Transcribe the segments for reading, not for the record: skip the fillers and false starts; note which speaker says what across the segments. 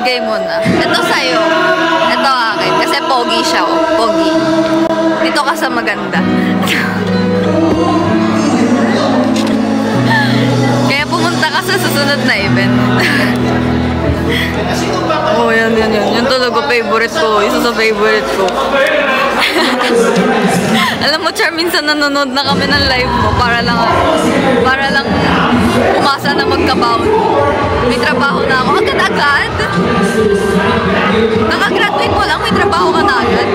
Speaker 1: Bigay mo na. Ito sa'yo. Ito akin. Kasi pogi siya, oh. Pogi. Dito ka sa maganda. Kaya pumunta ka sa susunod na event. Oh, yan. Yan talaga favorite ko. Isa sa favorite ko. Alam mo, Char, minsan nanonood na kami ng live mo para lang umasa na magkabound. May trabaho na ako. Agad-agad? Nakagraduate mo lang, may trabaho ka na agad.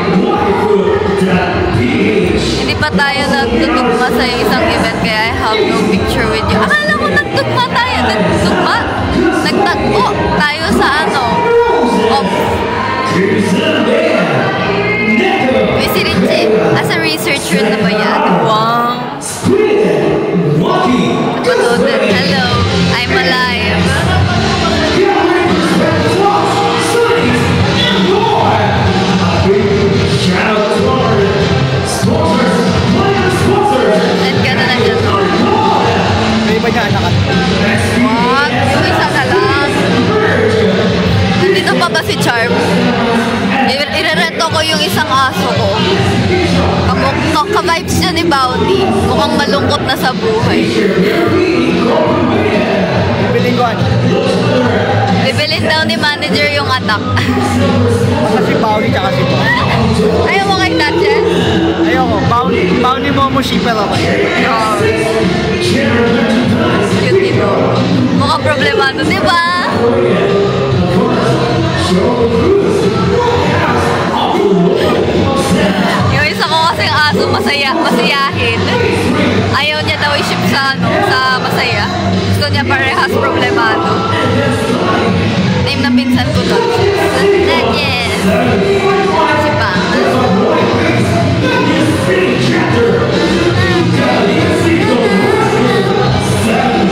Speaker 1: Hindi pa tayo nagtutugma sa isang event kaya I have no picture with you. Akala mo nagtugma tayo. Nagtagpo tayo sa si Richie, as a researcher na ba yan? Wow! Napanood. Hello, I'm alive. Saan ka na nandiyan?
Speaker 2: May iba niya anak.
Speaker 1: What? Yung isa na lang. Nandito pa ba si Charm? Irereto ko yung isang aso ko. Ka-vibes niya ni Bounty. Mukhang malungkot na sa buhay.
Speaker 2: Bibiling ko ano?
Speaker 1: Bibilin daw ni manager yung attack.
Speaker 2: Kasi Bounty tsaka si Bo.
Speaker 1: Ayaw mo kay Thatcher?
Speaker 2: Ayoko. Bounty mo shipper ako.
Speaker 1: Cute dito. Mukhang problemado, di ba? Yung isa ko kasing aso masayahin. Ayaw niya daw i-ship sa masaya. Gusto niya parehas problemado. Name na pinsan ko to. Yes. Si Pangan.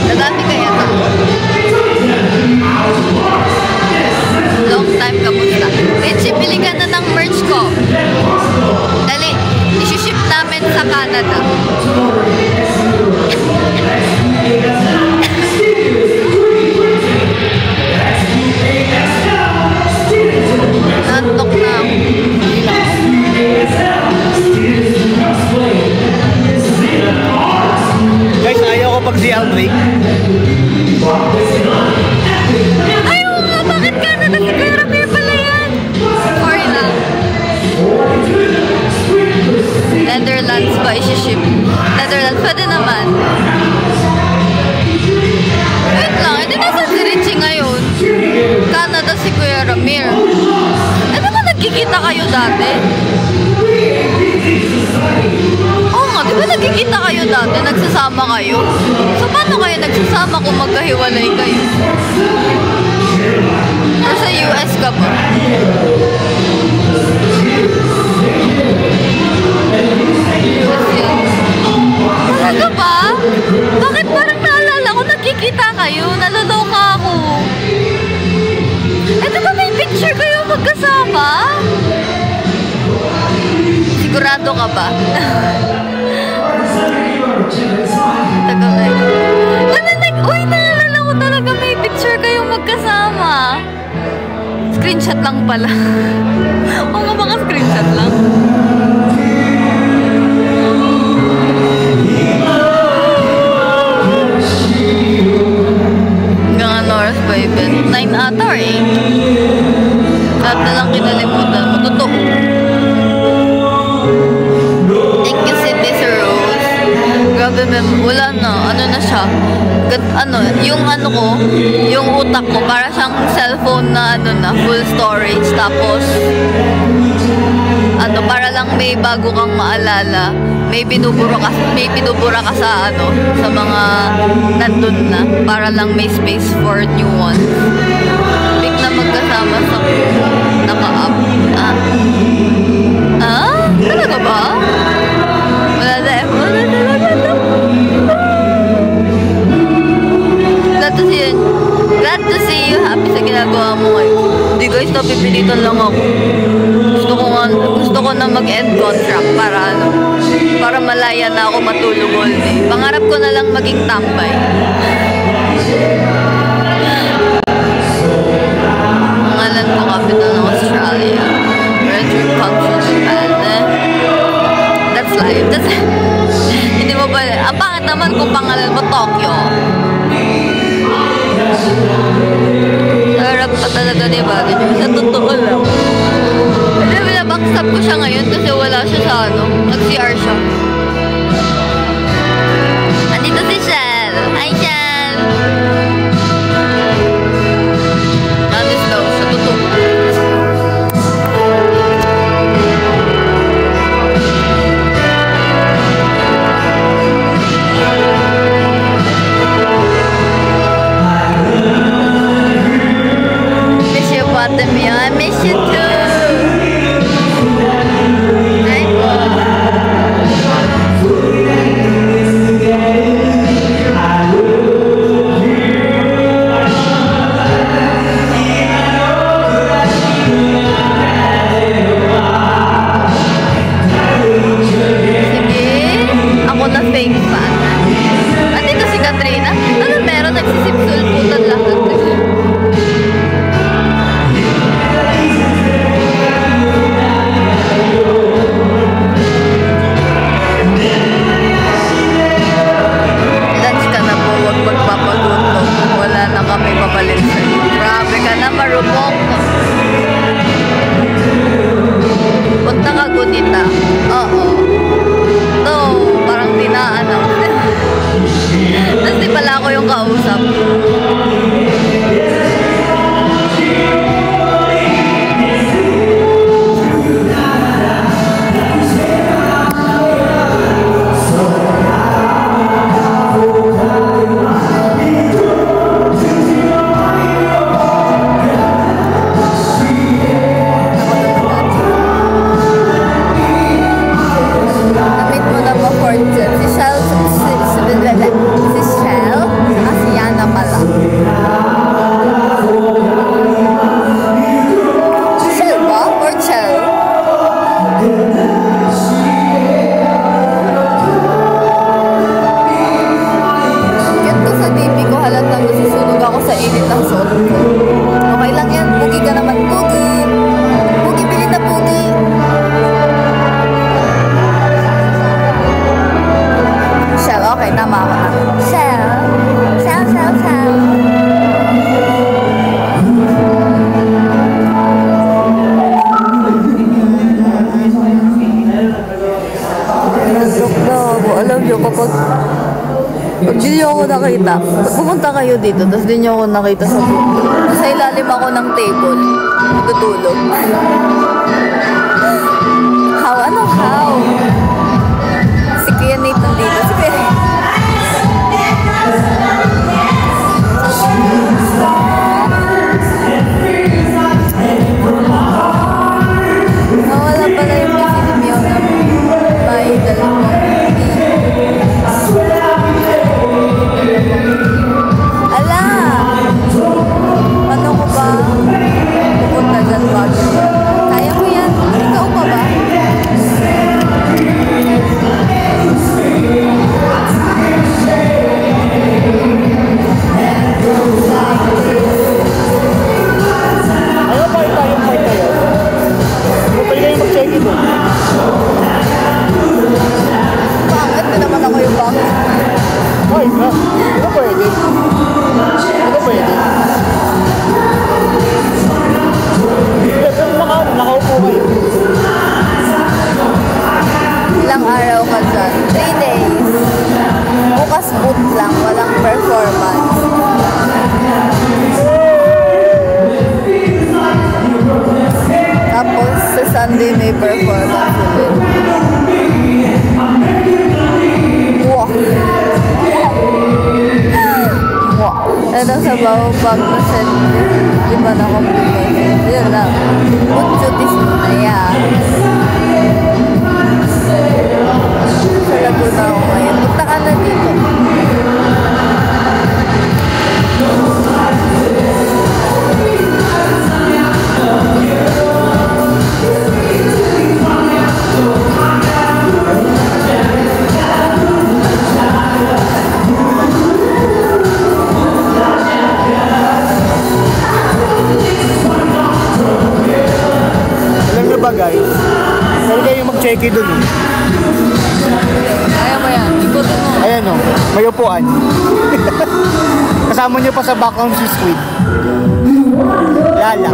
Speaker 1: Nadati kaya to. Long time kamusta? Richie, pili ka na ng merch ko. Dali, isi-ship namin sa Canada. Nantok na ako.
Speaker 2: Guys, ayaw ko pag CL break.
Speaker 1: Ayaw nga, bakit Canada? Si Kuya Ramir pala yan. Sorry lang. Netherlands ba isi-ship? Netherlands, pwede naman. Wait lang, hindi nasa si Richie ngayon. Canada si Kuya Ramir. Eh, di ba nagkikita kayo dati? Oo nga, di ba nagkikita kayo dati? Nagsasama kayo? So, paano kayo nagsasama kung magkahiwalay kayo? Or sa US ka ba? Talaga ba? Bakit parang naalala ko nagkikita kayo? Naloloka ako. Eh, diba may picture kayo magkasama? Sigurado ka ba? Tagal na yun. Uy, naalala ko talaga may picture kayo magkasama. Screenshot lang pala. O nga mga screenshot lang. Hanggang ano oras ba event? 9 ata or 8? Lahat na lang kinalimutan mo. Totoo. Thank you, Sydney Sir Rose. Grabe, wala na. Ano na siya? Yung utak ko, para siyang cellphone na full storage. Tapos, para lang may bago kang maalala. May binubura ka sa sa mga nandun na. Para lang may space for new ones. Big na magkasama sa naka-up. Talaga ba? Wala talaga. Glad to see you. Happy sa ginagawa mo ngayon. Hindi guys, napipilitan lang ako. Gusto ko na mag-end contract para malaya na ako matulog all day. Pangarap ko na lang maging tambay. Mga pangalan ko Capital ng Australia. Red Dream Come True Japan. That's life. That's hindi mo ba, ang pangit naman kung pangalan mo Tokyo. Sarap pa talaga ni Bagay. Sa totoo lang. Pero binabackstab ko siya ngayon kasi wala siya sa ano. Nag-CR siya. Andito si Shell. Hi, Shell! Nandis daw. Sa totoo. I miss you too. Ay po. Sige, ako na fake fan. Andito si Katrina. Ano meron? Nagsisipsulputan lahat. Magpapagutom. Wala na kami papalit sa'yo. Grabe ka na, marupok. Punta ka, Gunita. Oo. No, parang tina-announce. Tapos di pala ako yung kausap. Pag di nyo ako nakita, pumunta kayo dito, tapos di nyo ako nakita sa bukid. Sa ilalim ako ng table, tutulog. How? Ano how? Si Kuya Nathan dito. Si Kuya nawala pala yung pinilimiyaw na may dalang mo. Ala! Ano ko ba? Pupunta dyan bago. Kaya mo yan? Ikaw pa ba?
Speaker 2: Ayaw pa tayo, fight tayo. Pwede kayo mag-check-in doon.
Speaker 1: Bakit? Ito naman ako yung bakit.
Speaker 2: Ay, na. Ano pwede? Ano pwede? Pero nakaupo kayo.
Speaker 1: Ilang araw ka dyan? 3 days. Bukas boot lang, walang performance. Tapos sa Sunday may performance ulit. Wow! Wow! Ito sa bawang pag na-set. Di ba na complicated? Yun lang. Mag-duties muna yan. Sa Laguna ako ngayon. Punta ka na dito.
Speaker 2: Monkey dun. Oh.
Speaker 1: Kaya mo yan. Ikutin mo.
Speaker 2: Ayan o, may upuan. Kasama niyo pa sa background si Squid. Lala.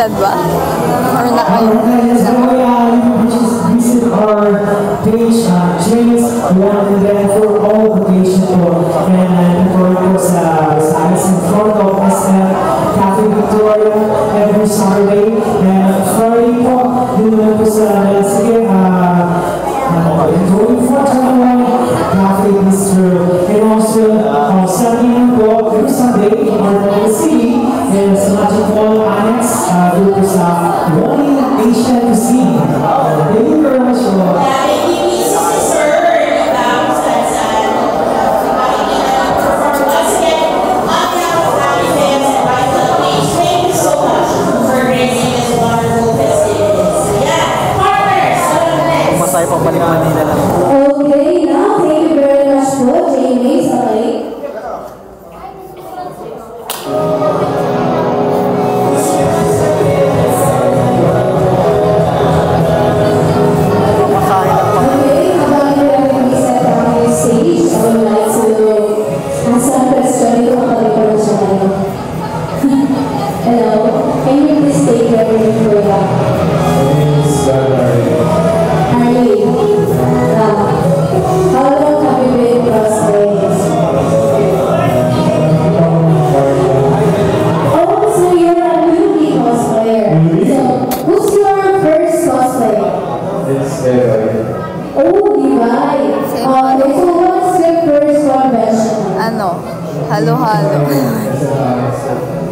Speaker 1: edad ba? Or na kayo?
Speaker 3: Visit our page, James, and then for all locations po. And for po sa size in front of SM Cafe Victoria every Saturday. And Friday po, dito na po sa sige, going for 21 Cafe Bistro. And also, Sunday po, every Sunday, in our city, and sa Magic Mall Annex, dito po sa Morning Asian Cuisine. Thank you very much po.
Speaker 2: Masaya pang balik Manila lang.
Speaker 4: Okay, now thank you very much po, Jamie. Okay.
Speaker 2: Masaya lang pang
Speaker 4: Okay, habang we set on the stage, I would like to ask some question. Ito ang pag-ipon siya ngayon. Hello, can you please take your name for that? Harley, how long have you been cosplaying? Oh, so you're a newbie cosplayer. So, who's your first cosplay? Oh, Levi. Okay, so what's your first convention?
Speaker 1: Ano? Halo-halo.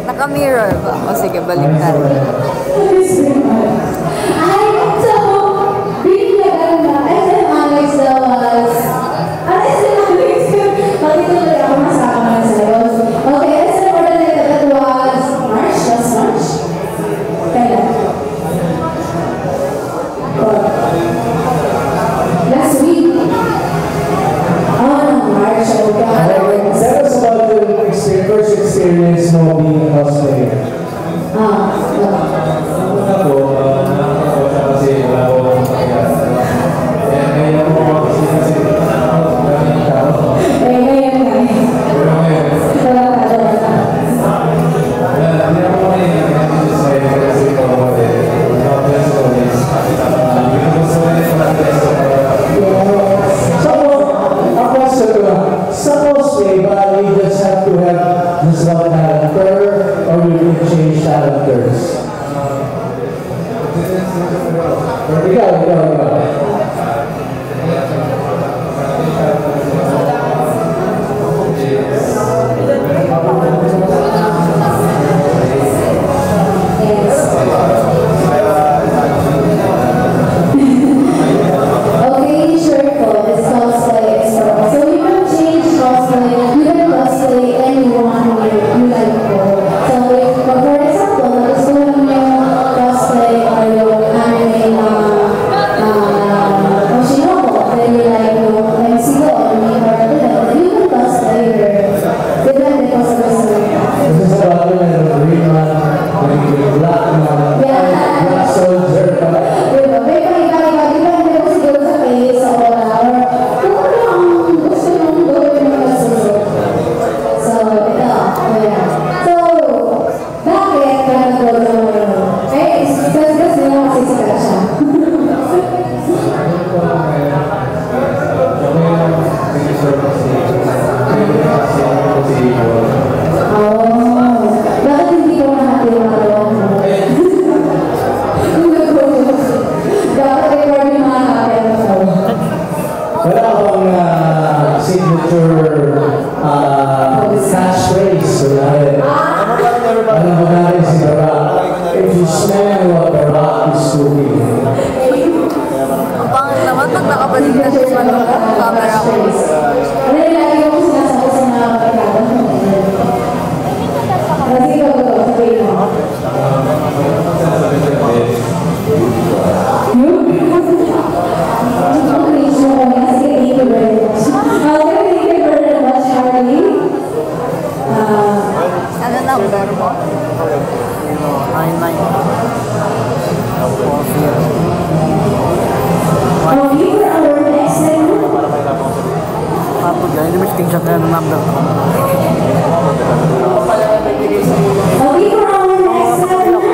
Speaker 1: Naka-mirror ba? O sige, balik natin.
Speaker 4: Ay, so, really maganda. SM Alex daw was... SM Alex? Bakit tuloy ako masama na sa'yo? Okay, SM Ordinate that was March? Last March? Kailan? Last week? Oh, no, March. Okay.
Speaker 3: Tell us about the first experience mo being a cosplayer.
Speaker 5: Una po, nakakawala kasi wala po akong sakyan. Kaya ngayon po kasi daming tao.
Speaker 4: Ngayon.
Speaker 5: Pero ngayon,
Speaker 4: Wala pa.
Speaker 5: hindi ako nag-exercise kasi po ako na-bless ko is gusto ko rin sa na-bless ko
Speaker 3: A question sa cosplay, ba you just have to have just one character or you can change characters? Ikaw.
Speaker 4: Okay, sure po. It's cosplay. So you can change cosplay. You can cosplay anyone you like po. So if, for example, gusto niyo cosplay or yung anime na Oshinoko, then you like yung MCO or may Bartolome, then you can cosplay her. Depende po sa gusto niyo.
Speaker 3: This is about the green man, the black man, black soldier.
Speaker 4: Diba? May iba-iba. Depende po siguro sa case, sa oras, or kung ano ang gusto mong gawin mo na susunod. So, ito. Ayan. So, bakit ka nag-go mo yun? Eh, kasi mo kasi sikat siya. Oh, bakit hindi ko natin magawa mo? Kung nag-go mo, dapat record yung mga kapit mo.
Speaker 3: Wala akong signature catchphrase. Alam mo na rin si Barack. If you smell what Barack is cooking.
Speaker 1: Ang pangit naman pag nakabalik na siya sa camera ko.
Speaker 4: Ano yung lagi ko sinasabi sa mga kapitado mo? Kasi ikaw ba? Sabihin mo. Okay, so kasi thank you very much. Okay, thank you very much, Harley.
Speaker 1: Ano number mo?
Speaker 2: 99.
Speaker 4: Okay, for our next segment.
Speaker 2: Tapos yan, hindi mo screenshot na yung number ko.
Speaker 4: Okay, for our next segment.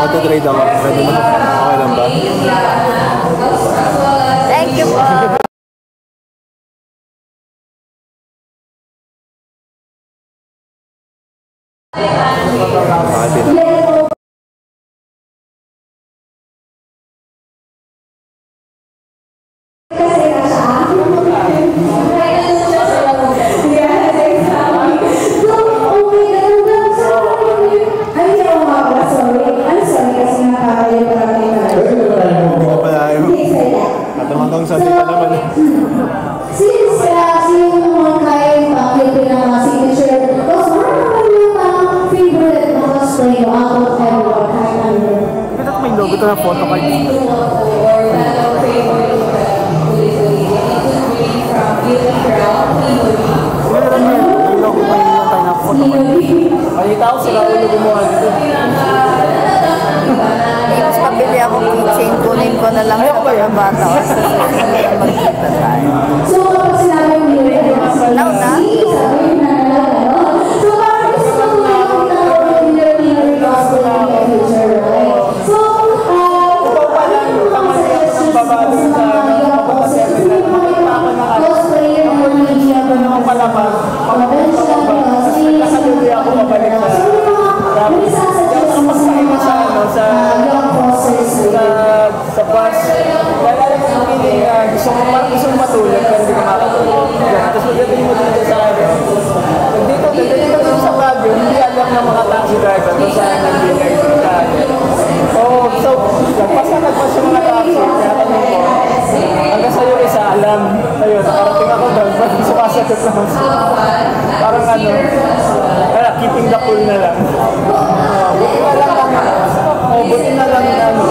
Speaker 2: magte-trade ako. Pwede mo. Okay lang ba?
Speaker 1: Thank you po.
Speaker 2: Bakit din? Natamangkang sa dito naman.
Speaker 4: Since yung mga kain pa-clip ng mga signature, tapos marami yung mga favorite mga cosplay mo out of everyone, kahit ano.
Speaker 2: Bakit may logo ito na photo card? May logo pa yung tayo na photo card. Palita ko sila ulo gumawa dito.
Speaker 1: Mas pabili ako keychain, kunin ko na lang sa pagkabata kasi magkita tayo.
Speaker 4: So, kapag sinabi yung nila,
Speaker 1: Now na?
Speaker 4: sabi na ano? So, parang gusto ko yung cosplay in the future, right? So, cosplayer ng mga media ba ng palabas? Convention, cosplay,
Speaker 2: ako mabalik na. Sa bus, lalala ko yung feeling na gusto mo matulog pero hindi ka makatulog. Tapos magdating mo dito sa akin. Dito sa Baguio, hindi alam ng mga taxi driver kung saan nagbigay dito sa akin. So, nagpas yung mga taxi, kaya tanong ko, hanggang sa'yo isa, alam. Ayun, nakarating ako doon, ba't sumasagot naman siya? Parang ano, keeping the cool na lang. Buti na lang na ano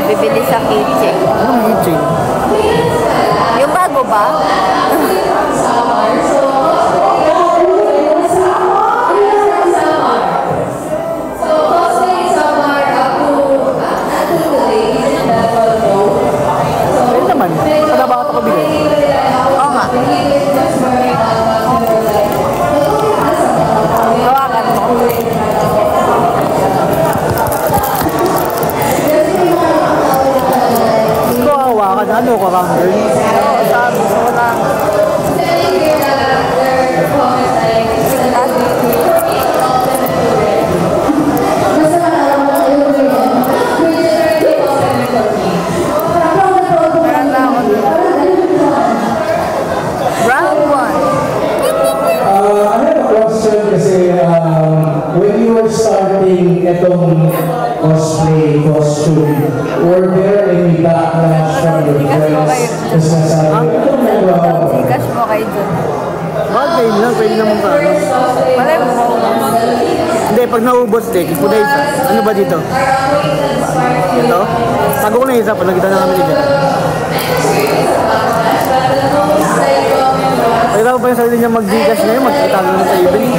Speaker 1: bibili sa keychain.
Speaker 2: Anong keychain?
Speaker 1: Yung bago ba?
Speaker 2: Ayun naman. Kada bakit ako bigay?
Speaker 1: Oo nga. Hawakan mo.
Speaker 2: Ano ko lang girl?
Speaker 1: Sabi ko lang. Round one.
Speaker 3: I have a question kasi when you were starting itong cosplay costume, were there any backlash from your friends? Kasi nasabi, ito may wow.
Speaker 1: Sikas mo kayo dun.
Speaker 2: Bagay lang, pwede naman pa.
Speaker 1: Malay mo.
Speaker 2: Hindi, pag naubos din, ipuday isa. Ano ba dito? Ito? Tago ko na isa, pag nakita na kami dito. Pagkita ko pa yung sarili niya mag-Gcash ngayon, magkita na sa evening.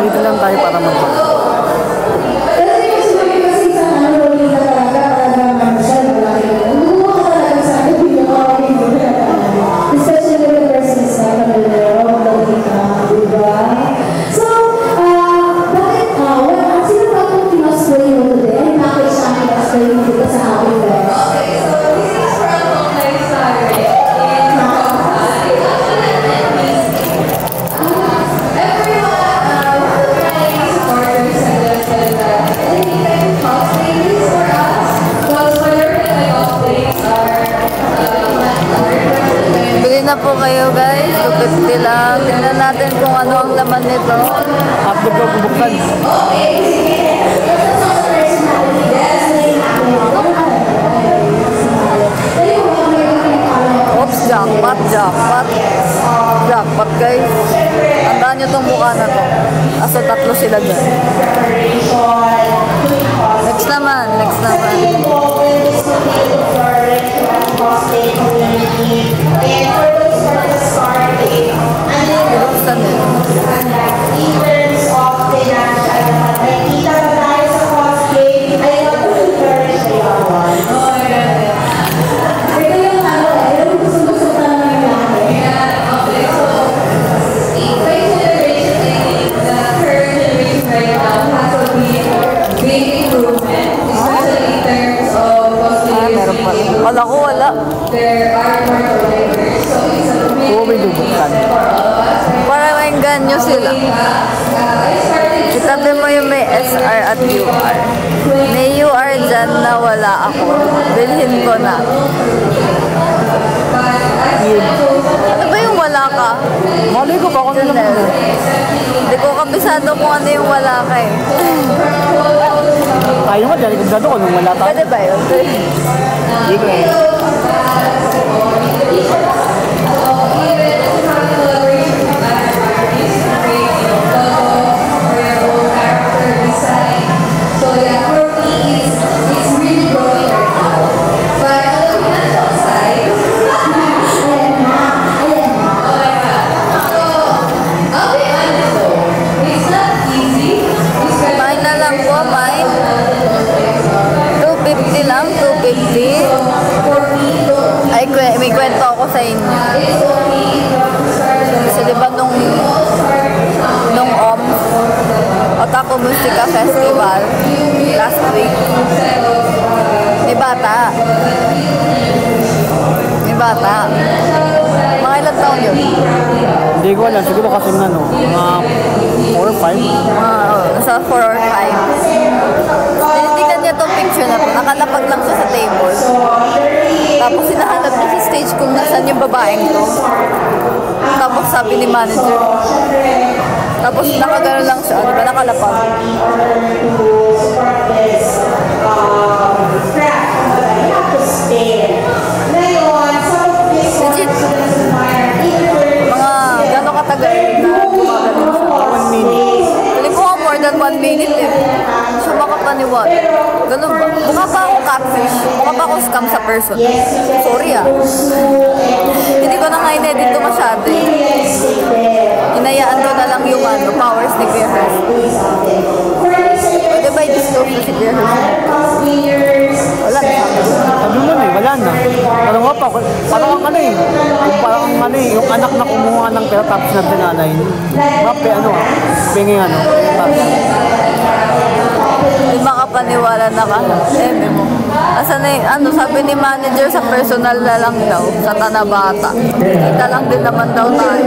Speaker 3: Dito lang tayo para mag
Speaker 1: po kayo guys. 250 lang. Tingnan natin kung ano ang laman nito.
Speaker 2: Upload ko bubuksan.
Speaker 1: Oops, jackpot, jackpot. Jackpot guys. Tandaan nyo itong mukha na to. Aso tatlo sila dyan. Next naman, next naman. Buksan nito. Wala ko, wala.
Speaker 2: Oo, may bubuksan.
Speaker 1: Para may ganyo sila. Itabi mo yung may SR at UR. May UR dyan na wala ako. Bilhin ko na. Ano ba yung wala ka?
Speaker 2: Mali ko ba kung ano naman?
Speaker 1: Hindi ko kabisado kung ano yung wala ka eh.
Speaker 2: Tayo nga, dahil kabisado ko nung wala tayo.
Speaker 1: Pwede ba yun?
Speaker 2: Hindi ko.
Speaker 1: Mine na lang po, mine. 250 lang, 250. Ay, may kwento ako sa inyo. Kasi diba nung Otaku Musika Festival last week, may bata. Mga ilang taon yun?
Speaker 2: Hindi ko alam. Siguro kasi na, no? Mga 4 or 5.
Speaker 1: Nasa 4 or 5. Tinitignan niya itong picture na ito. Nakalapag lang siya sa table. Tapos hinahanap niya sa stage kung nasan yung babaeng to. Tapos sabi ni manager. Tapos nakagano lang siya. Di ba nakalapag? Legit. Mga gano'ng katagal na gumagano siya.
Speaker 2: 1 minute.
Speaker 1: Piling ko more than 1 minute eh. Siya makapaniwala. Ganun ba? Mukha pa akong catfish. Mukha pa akong scam sa person. Sorry ah. Hindi ko na nga in-edit to masyado eh. Hinayaan ko na lang yung powers ni Kuya Hersh. Pwede ba i-disclose na si Kuya Hersh? Wala na.
Speaker 2: Sabi mo na eh, wala na. Parang nga pa, parang ang ano eh. Parang ang ano eh, yung anak na kumuha ng pera tapos na tinanay. Mape ano ah, pingi ano.
Speaker 1: Hindi makapaniwala na ka. Eme mo. Asa na yung, sabi ni manager sa personal na lang daw, sa Tanabata. Kita lang din naman daw tayo.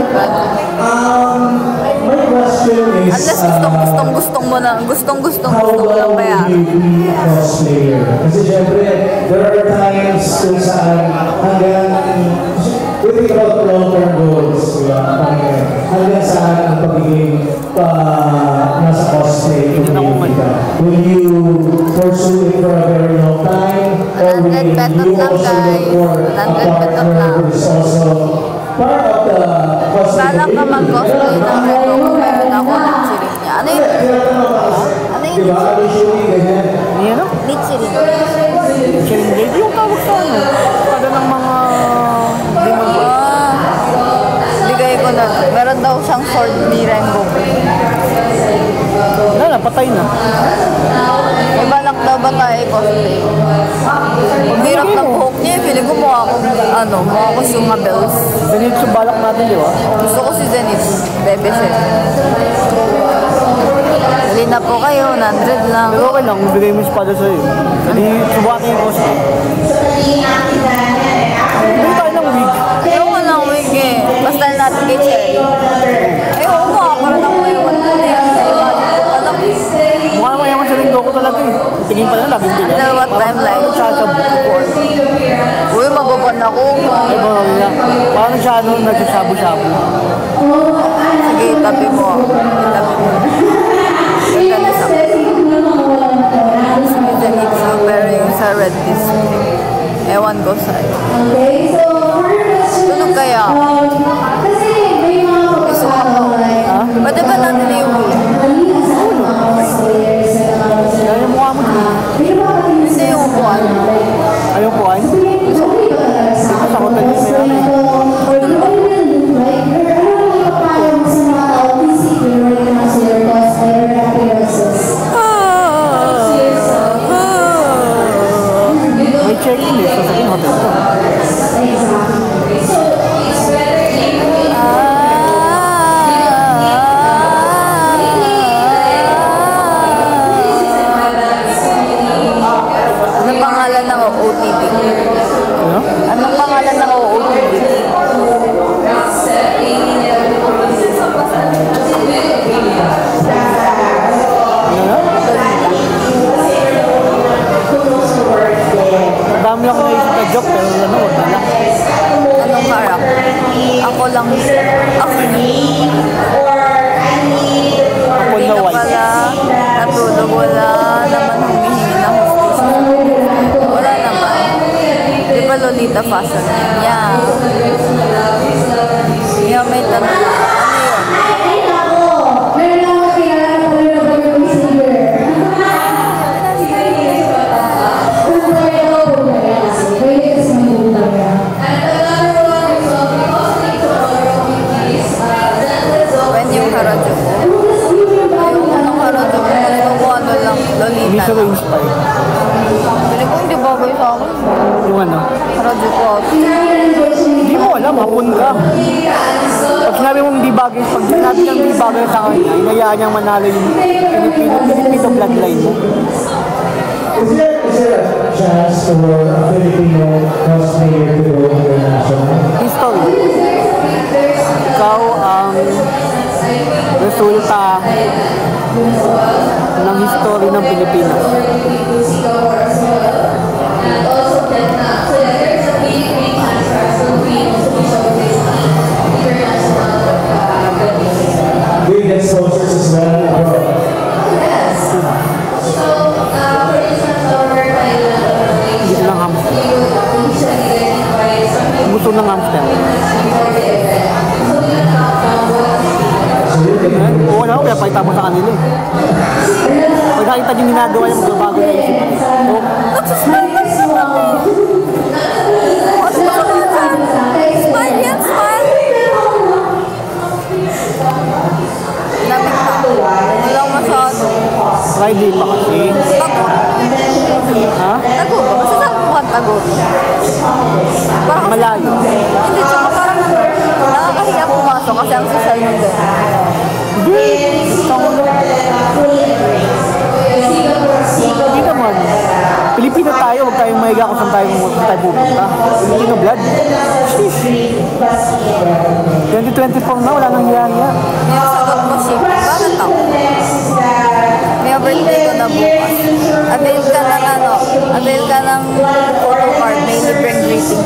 Speaker 5: My question is,
Speaker 1: Unless gustong mo lang kaya.
Speaker 5: Cosplayer. Kasi syempre, there are times kung saan hanggang, we think about long-term goals, diba? Hanggang saan ang pagiging nasa cosplay community ka. Will you pursue it for a very long time? Or will you also look for a partner who is also part of the cosplay
Speaker 1: Kala ka mag-cosplay ng Reto kung meron ako ng chirin niya. Ano yun? Ano yun?
Speaker 5: Diba? Ano yung shooting, ganyan?
Speaker 2: Hindi ano?
Speaker 1: Nichirin.
Speaker 2: Chirin yung tawag sa ano. Kada ng mga
Speaker 1: Bigay ko na. Meron daw siyang sword ni Rainbow.
Speaker 2: wala na, patay na.
Speaker 1: May balak daw ba tayo cosplay? Ang hirap ng buhok niya. Feeling ko mukha ko Suma Bells.
Speaker 2: Zenith yung balak natin, di ba?
Speaker 1: Gusto ko si Zenith. Bebe siya. Hali na po kayo. 100 lang.
Speaker 2: Pero okay lang, bigay mo yung espada sa'yo. Hindi, subukatin yung cosplay. Bigay tayo ng wig.
Speaker 1: Ayoko lang wig eh. Basta natin kay Cherry. Ayoko mo. Parang ako yung wala na yan.
Speaker 2: Mukha naman yaman sa linggo ko talaga eh. Tingin pa na laging
Speaker 1: You
Speaker 2: bilang.
Speaker 1: know what time like?
Speaker 2: Sasab before.
Speaker 1: Uy, mababan ako.
Speaker 2: Ay ba, parang siya, no? Nagsasabu-sabu.
Speaker 1: Sige, tabi mo. Tabi mo. Ganda na sa pero yung sa red district. Ewan ko sa'yo.
Speaker 4: Okay, so for your question,
Speaker 1: Tunog kaya?
Speaker 4: kasi may mga
Speaker 1: Gusto ka mo? Pwede ba natin yung
Speaker 2: Yan yung mukha mo dito.
Speaker 1: Hindi yung upuan.
Speaker 2: Ayaw po ay? Sa hotel yung mayroon eh. May check-in eh. Sasabihin hotel ko.
Speaker 1: Anong pangalan ng OOTD?
Speaker 2: Ano?
Speaker 1: Anong pangalan ng OOTD?
Speaker 2: Ang dami ako naisip na joke pero ano, wala lang.
Speaker 1: Anong karak? Ako lang. Ako.
Speaker 2: Apple
Speaker 1: Hindi
Speaker 2: na
Speaker 1: ka
Speaker 2: white.
Speaker 1: pala natulog. Wala naman humihingi ng hustisya. Wala naman. Di ba Lolita Fashion? Yeah. Yeah, may tanong. Ano yun? When yung Harajuku? Yung anong Harajuku? Gusto ko ano lang,
Speaker 2: Hindi
Speaker 1: Lolita
Speaker 2: siya
Speaker 1: lang.
Speaker 2: inspire.
Speaker 1: Hindi ko hindi bagay sa akin.
Speaker 2: Yung ano?
Speaker 1: Harajuku ako.
Speaker 2: Hindi mo alam, hapon ka. Pag sinabi mong di bagay, pag sinabi niyang di bagay sa kanya, inayaan niyang manalo yung Filipino bloodline mo.
Speaker 5: Is there a chance for a Filipino cosplayer to go international?
Speaker 2: History. Ikaw ang resulta ng history ng Pilipinas.
Speaker 5: Do you get sponsors as well?
Speaker 2: Hindi lang hamster. Gusto ng hamster. Oo na, kaya pakita mo sa kanila eh. Pag nakita yung ginagawa niya, magbabago na isip. Oo.
Speaker 1: Smile yan, smile! Lamig na. Walang masyado.
Speaker 2: Friday pa kasi.
Speaker 1: Tagot.
Speaker 2: Ha?
Speaker 1: Tagot. Masasabi mo kang tagot. Parang
Speaker 2: Malayo.
Speaker 1: hindi, tsaka parang nakakahiya pumasok kasi ang social nung gano'n.
Speaker 2: Hindi naman. Pilipino tayo, huwag tayong mahiga kung saan tayo pupunta. Filipino blood. 2024 na, wala nang hiya-hiya.
Speaker 1: Yung sagot mo, Ship, bakit ako? May birthday ko na bukas. Avail ka ng ano, avail ka ng photo card, may libreng greeting.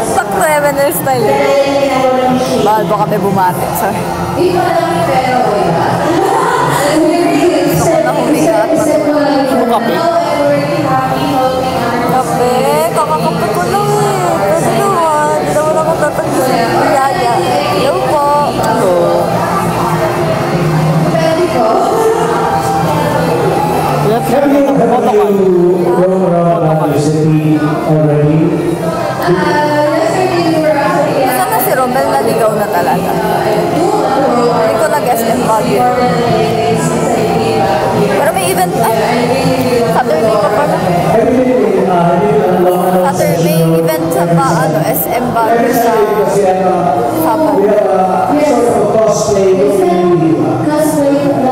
Speaker 1: Sakto Ebener style. Bawal ba kami bumati? Sorry. Gusto ko na huminga at matulog.
Speaker 2: Yung kape.
Speaker 1: Kape? Kakakape ko lang eh. Pwede naman. Hindi naman ako tatanggisin. Yaya. Hello po.
Speaker 2: Hello.
Speaker 5: Have you roam around the city already?
Speaker 1: Sana si Romel naligaw na talaga. Hindi ko nag-SM Baguio. Pero may event, Saturday pa pala. Saturday event sa SM Baguio sa Sabado.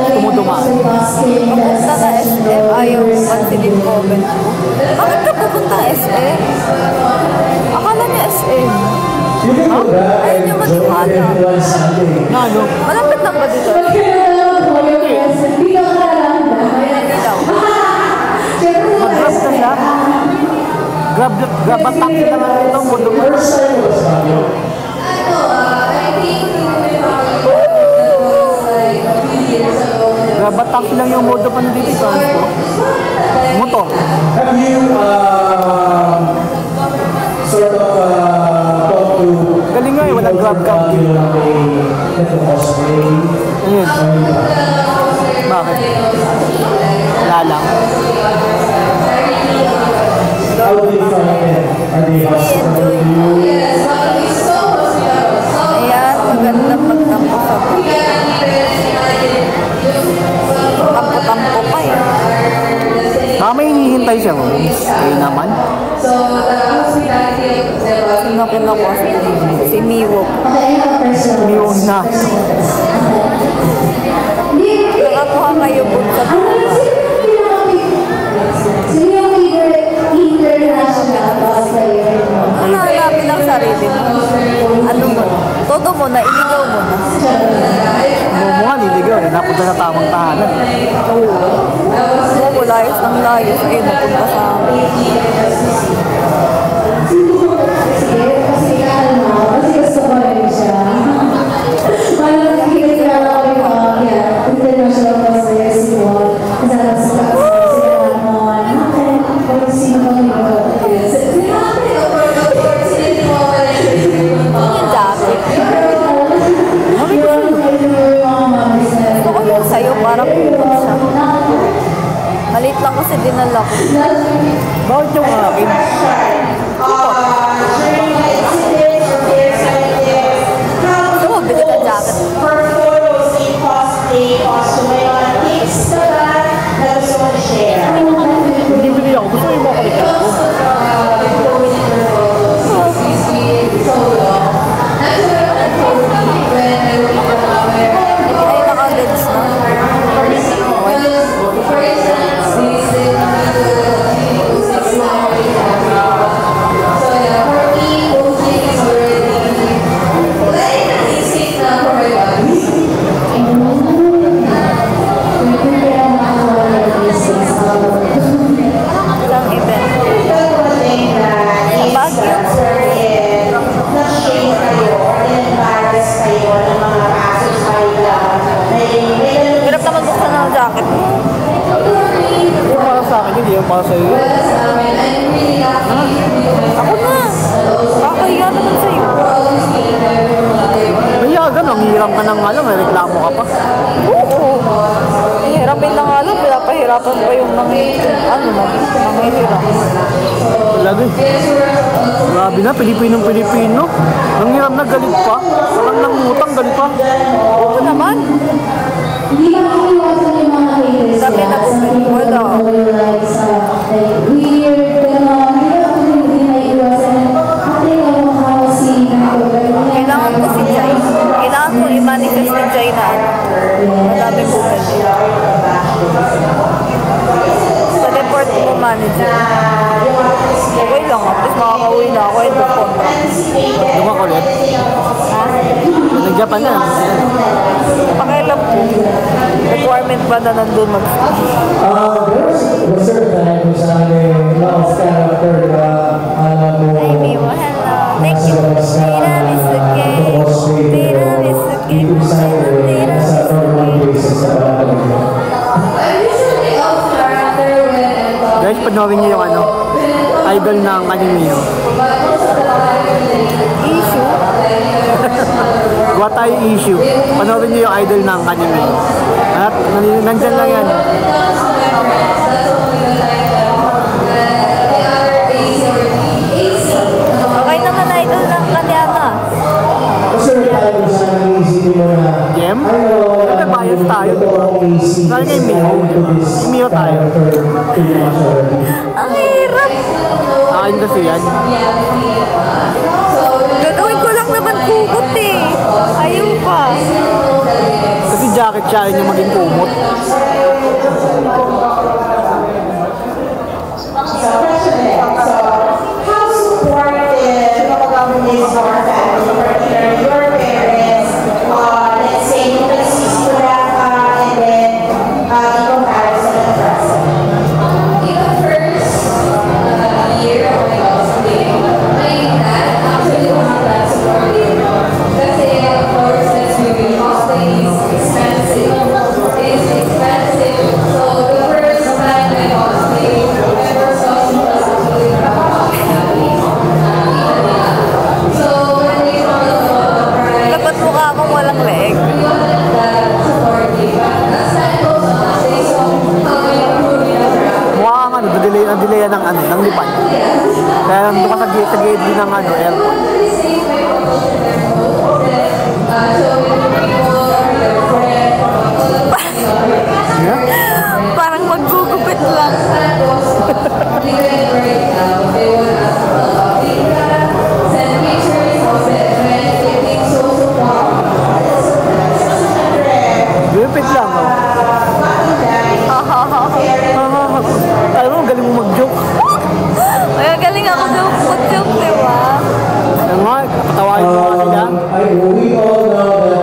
Speaker 2: Tumudumaan.
Speaker 1: Papunta na SM, ayaw pansinin ko. Bakit ka pupunta SM? Akala niya SM. Ayaw niya matiwala.
Speaker 2: Na ano?
Speaker 1: Malapit lang ba dito? Hindi daw.
Speaker 2: Mag-drop ka siya? Grab a taxi naman ito, mundo mo. Grab a taxi lang yung modo pa nandito sa moto.
Speaker 5: Have you sort of talked to...
Speaker 2: Galing nga eh, walang grab cab. Ayun. Bakit? Wala lang.
Speaker 5: How do you find it? Are they hospitable to you?
Speaker 1: Ayan, maganda magtampo sa tampo pa eh.
Speaker 2: Baka may hinihintay siya mo. Kayo naman.
Speaker 1: Sino kinukuha si Miwo.
Speaker 2: Umiwag na.
Speaker 1: Nakakuha kayo po sa
Speaker 4: Sino yung international player mo?
Speaker 1: hanapin ang sarili mo. Ano mo? Todo mo na, iligaw mo na.
Speaker 2: Mo nga, niligaw. Napunta sa tamang tahanan.
Speaker 1: Huwag mo layos ng layos. Ayun, napunta sa amin.
Speaker 4: Kasi gusto ko rin siya. Parang nakikita ko yung international player si Juan. Kasama sa
Speaker 1: Sa'yo para pumunta siya. Maliit lang kasi dinala ko.
Speaker 2: Bakit yung akin?
Speaker 1: Gusto mo, bili ka jacket.
Speaker 2: Hindi bili ako. Gusto yung mga kalikat ko.
Speaker 1: Ay, naka-lens na. Isang event. Sa Baguio. Hirap naman buksan ng jacket mo.
Speaker 2: Yung para sa akin, hindi yung para sa'yo.
Speaker 1: Ako na. Kakahiya naman sa'yo.
Speaker 2: Kaya gano'n, hiram ka ng may reklamo ka pa.
Speaker 1: Oo. Hirapin lang alam, pinapahirapan pa yung nangihiram.
Speaker 2: Talaga eh. Grabe na, Pilipinong-Pilipino. Nang hiram na galit pa. Parang nangutang galit pa.
Speaker 1: Oo naman.
Speaker 4: Hindi ba iiwasan yung mga haters
Speaker 1: Sabi na po, wala.
Speaker 4: Weird, gano'n. Hindi na iiwasan. Ate, ano ka si
Speaker 1: Kailangan ko si Jai. Kailangan ko i-manifest ni Jai na madami bumili. Sa report mo manager. Okay lang, at least makakauwi na ako. Ito po.
Speaker 2: Lumak ulit.
Speaker 1: Ha?
Speaker 2: Nag-Japan na.
Speaker 1: Pakialam po. Requirement ba na nandun mag
Speaker 5: Was there a time kung saan love character na alam mo
Speaker 1: Hi, Mimo. Hello. Thank you. Tiramisu cake. Tiramisu cake.
Speaker 5: nasa normal basis sa pagkakalaga.
Speaker 2: Guys, panoorin niyo yung idol ng anime.
Speaker 1: Issue.
Speaker 2: Gawa tayo issue. Panoorin niyo yung idol ng anime. At nandyan lang yan.
Speaker 1: Okay naman idol ng kanyana.
Speaker 5: Kasi tayo kung saan nag-iisipin mo na
Speaker 2: Gem?
Speaker 5: I know,
Speaker 2: Nagbabayad tayo. Lalo nga yung Mio. Yung Mio tayo.
Speaker 1: Ang hirap.
Speaker 2: Akin kasi yan.
Speaker 1: Gagawin ko lang naman kugot eh. Ayaw pa.
Speaker 2: Kasi jacket siya yun yung maging kumot.
Speaker 6: How supportive of government or family, particularly your parents, let's say, nung nagsisimula ka and then in comparison to the present? In the first year of my
Speaker 2: sa gate ng ano, airport.
Speaker 1: Parang maggugupit lang.
Speaker 2: Gupit lang, oh. Alam mo, galing mo mag-joke.
Speaker 1: Ay, galing ako mag-joke, di ba?
Speaker 2: Ano nga, patawain mo kanila.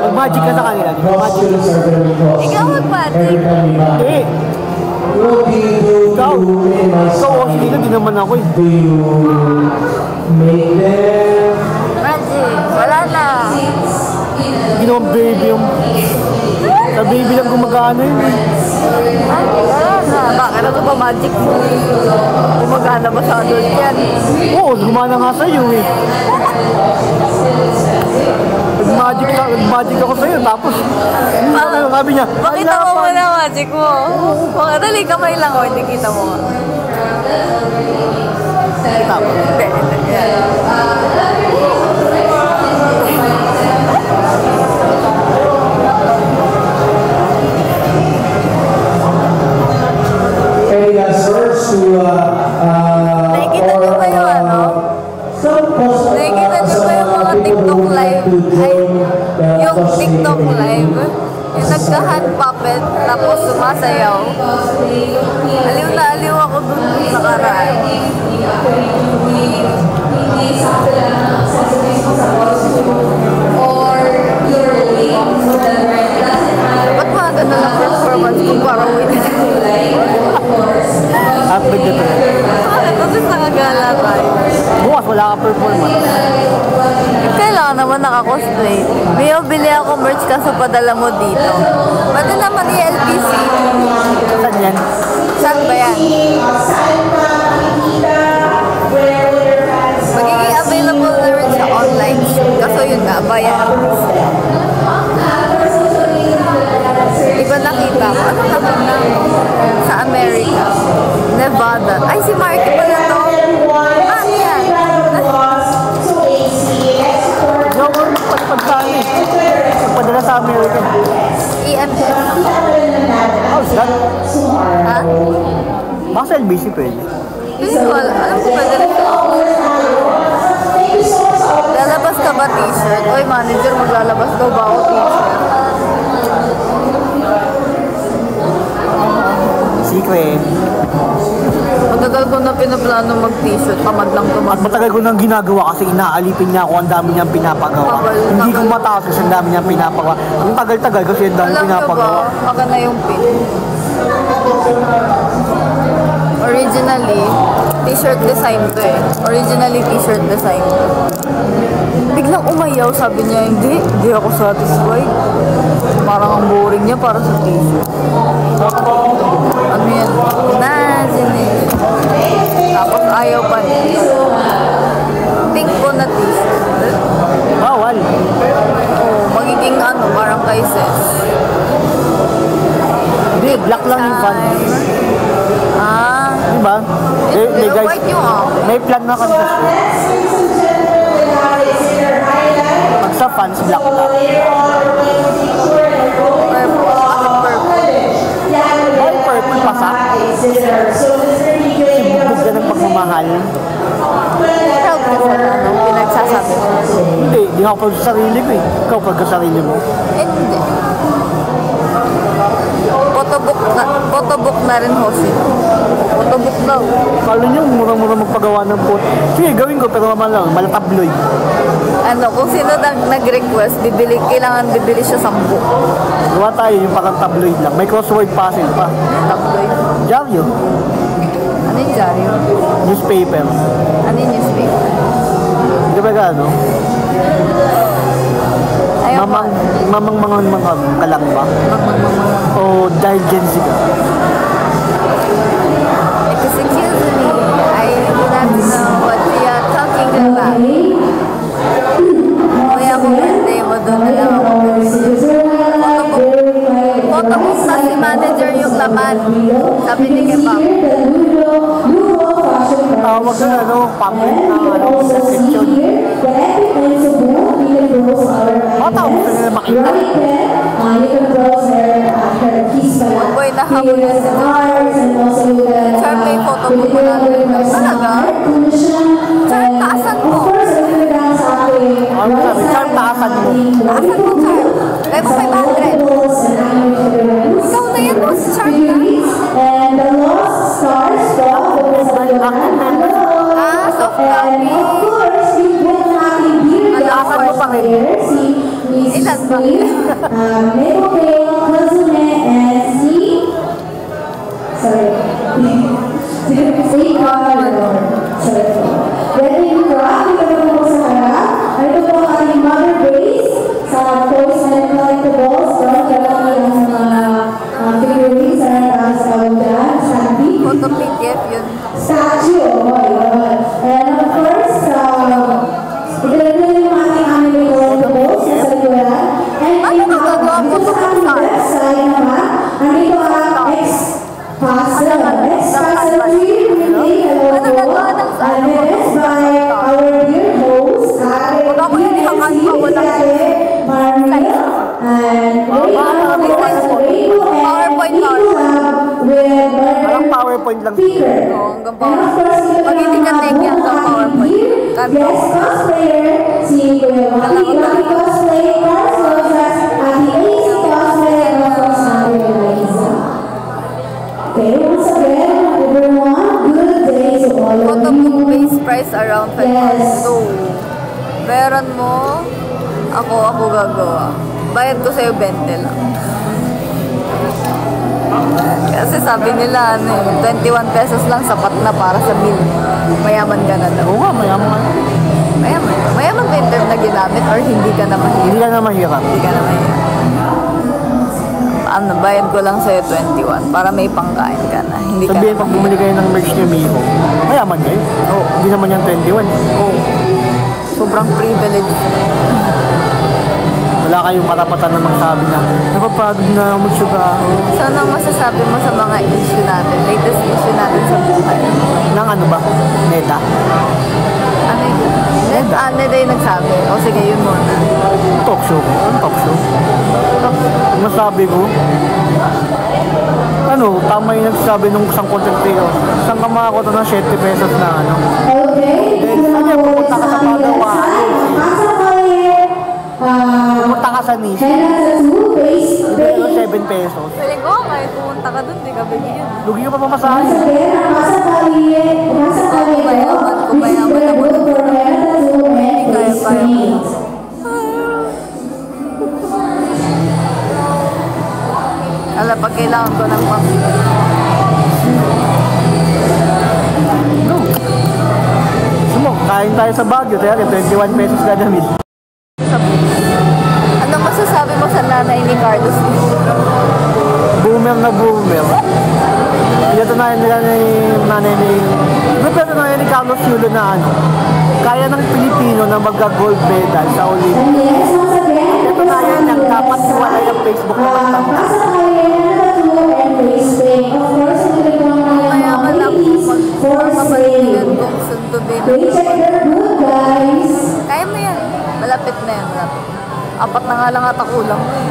Speaker 2: Mag-magic ka sa kanila. Mag-magic.
Speaker 1: Ikaw mag-magic.
Speaker 2: Hindi. Ikaw. Ikaw, okay dito, di naman ako eh.
Speaker 1: Magic. Wala na.
Speaker 2: Hindi naman baby yung... Sa baby lang gumagana yun eh.
Speaker 1: Wala na. Bakit ano ba magic mo? Gumagana ba sa adult yan?
Speaker 2: Oo, gumana nga sa'yo eh. Nag-magic ako sa'yo, tapos... Sabi niya,
Speaker 1: Pakita mo muna magic mo. Dali, kamay lang o, hindi kita mo.
Speaker 2: Kita mo.
Speaker 1: Hindi, yan.
Speaker 5: Any answers to
Speaker 1: Nakikita niyo ba yung ano? Nakikita niyo ba yung mga TikTok live? Ay, yung TikTok live? Yung nagka-hand puppet, tapos sumasayaw. Aliw na aliw ako dun nakaraan. Ba't mga ganun ang performance ko para win?
Speaker 2: Upload na to.
Speaker 1: Bakit? Kasi nakagala tayo.
Speaker 2: Bukas, wala ka performance.
Speaker 1: Kailangan naman naka-cosplay. May bili ako merch kaso padala mo dito. Pwede naman i-LPC.
Speaker 2: Saan yan?
Speaker 1: Saan ba yan? Magiging available na rin sa online. Kaso yun nga, bayan. Iba nakita ko. Ano nakita ko? Sa America. Nevada. Ay, si Marky pala to. Ah, yan.
Speaker 2: Joke, pagpagpagpag eh. Pagpadala sa America.
Speaker 1: EMS.
Speaker 2: How's that?
Speaker 1: Ha?
Speaker 2: Baka sa LBC pwede.
Speaker 1: Hindi ko alam. Alam ko pwede rin ito. Lalabas ka ba t-shirt? Oy, manager, maglalabas daw ba ako t-shirt?
Speaker 2: Secret.
Speaker 1: Matagal ko na pinaplano mag-t-shirt. Tamad lang
Speaker 2: At
Speaker 1: tumag.
Speaker 2: matagal ko nang ginagawa kasi inaalipin niya ako, ang dami niyang pinapagawa. Hindi ko mataas kasi ang dami niyang pinapagawa. Ang tagal-tagal kasi ang dami
Speaker 1: Alam nyo ba,
Speaker 2: pinapagawa.
Speaker 1: maganda yung pin. Originally, t-shirt design to eh. Originally, t-shirt design to. Biglang umayaw, sabi niya, hindi ako satisfied. Parang ang boring niya para sa t-shirt. Ano yan? Tapos ayaw pa niya. Pink po na t-shirt.
Speaker 2: Bawal.
Speaker 1: Oh, magiging ano, parang kay Sis.
Speaker 2: Hindi, black lang yung fan.
Speaker 1: Ah,
Speaker 2: Diba?
Speaker 1: pero white yung
Speaker 2: may plan na kami sa show. Pag sa fans, black lang. All purple pa sa? Sibugod ka ng pagmamahal.
Speaker 1: proud ka sa ano, pinagsasabi mo.
Speaker 2: Hindi, di ako proud sa sarili ko eh. Ikaw proud ka sa sarili mo.
Speaker 1: Hindi. Photobook na rin, Jose. Photobook daw.
Speaker 2: Kala nyo, murang-murang magpagawa ng pot. Sige, gawin ko, pero naman lang, malatabloid.
Speaker 1: Ano, kung sino nag-request, kailangan bibili siya 10.
Speaker 2: Gawa tayo yung parang tabloid lang. May crossword puzzle pa.
Speaker 1: Tabloid.
Speaker 2: Diaryo.
Speaker 1: Ano yung diaryo?
Speaker 2: Newspaper.
Speaker 1: Ano yung newspaper?
Speaker 2: Hindi ba gano?
Speaker 1: Ayaw ko.
Speaker 2: Mamang mga kalang ba? O dahil Gen Z ka?
Speaker 1: Excuse me, I do not know what you are talking about. Kaya kung birthday mo, doon na lang ako. Photobook na si manager yung laman. Sabi ni Kepang.
Speaker 2: Tawag na ano, public na ano.
Speaker 4: right there, you can browse her keys pala.
Speaker 1: Boy, nahabol
Speaker 4: Here is the cards and also you can
Speaker 1: Sir, may photo mo
Speaker 4: pwede
Speaker 1: na.
Speaker 4: ko request ng
Speaker 1: Talaga?
Speaker 4: heart condition.
Speaker 1: Sir,
Speaker 4: And
Speaker 1: taasan mo.
Speaker 4: of course, if you're down sa ating right side,
Speaker 1: Taasan mo, sir. Kaya mo 500. Ikaw na yan, boss. Sir,
Speaker 4: and the lost stars from the President
Speaker 1: soft
Speaker 4: and
Speaker 1: copy.
Speaker 4: of course, yung po ng ating dear guest player, si Mrs. Queen, Mabel Kazume, and si Carlo. Then yung crop, ito naman po sa harap. Ito po ang ating Mother Grace sa Toys and Collectibles. Doon kami ang mga figurines na nataas sa dyan. Sandy.
Speaker 1: Photo PDF yun.
Speaker 4: Statue. Oh, yun. And of course, ito na yung ating anime collectibles sa likuran. And
Speaker 1: Ano magagawa mo
Speaker 4: dito sa ating website naman, andito ang X-Puzzle. X-Puzzle 3 really hello. And it is by our dear host, Ate Maria. And we are with
Speaker 2: Parang PowerPoint lang.
Speaker 4: speaker.
Speaker 1: Hanggang PowerPoint. Pag hindi ka take yan sa PowerPoint.
Speaker 4: Yes, cosplayer, si Kuya Waki Cosplay, Cars Rosas, at the AC Cosplay, and of course, Ate Eliza. Okay, once again, everyone, good day to all of
Speaker 1: Photo
Speaker 4: you.
Speaker 1: book base price around 500.
Speaker 4: Yes.
Speaker 1: So, bayaran mo, ako gagawa. Bayad ko sa'yo 20 lang. Kasi sabi nila, 21 pesos lang sapat na para sa bill. Mayaman ka na daw.
Speaker 2: Oo nga, mayaman ka.
Speaker 1: Mayaman. Mayaman ba yung term na ginamit or hindi ka na mahirap?
Speaker 2: Hindi ka na mahirap.
Speaker 1: Hindi ka na mahirap. Bayad ko lang sa'yo 21 para may pangkain ka na. Hindi ka
Speaker 2: Sabihin,
Speaker 1: na
Speaker 2: pag bumili kayo ng merch ni Miho, mayaman kayo. Oo. Hindi naman yan 21.
Speaker 1: Oo. Sobrang privilege.
Speaker 2: Wala kayong karapatan na magsabi na, napapagod na magsuga ako.
Speaker 1: So, anong masasabi mo sa mga issue natin? Latest issue natin sa buhay?
Speaker 2: Nang ano ba? Neta?
Speaker 1: Ano yun? Neda yung nagsabi. O sige, yun muna.
Speaker 2: Talk show. Ano talk show? Masabi ko, ano, tama yung nagsabi nung isang content creator. Saan ka makakuha ng 7 pesos na ano?
Speaker 4: Okay,
Speaker 2: Then, saan niya pupunta ka sa Pagawaan? Pumunta ka sa Nice. Pero 7 pesos.
Speaker 1: Pwede ko, kahit pumunta ka dun, di ka bigyan.
Speaker 2: Lugi ka pa pamasahe.
Speaker 1: Alam, pag kailangan ko ng pang...
Speaker 2: Sumo, kain tayo sa Baguio. Kaya 21 pesos gagamit.
Speaker 1: Anong masasabi mo sa nanay ni Carlos?
Speaker 2: Boomer na boomer. Pinatunayan nila ni nanay ni... Pinatunayan ni Carlos Yulo na ano, kaya ng Pilipino na magka-gold medal sa Olympics. Pinatunayan niya dapat iwalay ang Facebook na magtama.
Speaker 1: Mayaman lang po magpapaligan kung sundubin. Kaya mo yan. Malapit na yan. Malapit. 4 na nga lang ata kulang mo eh.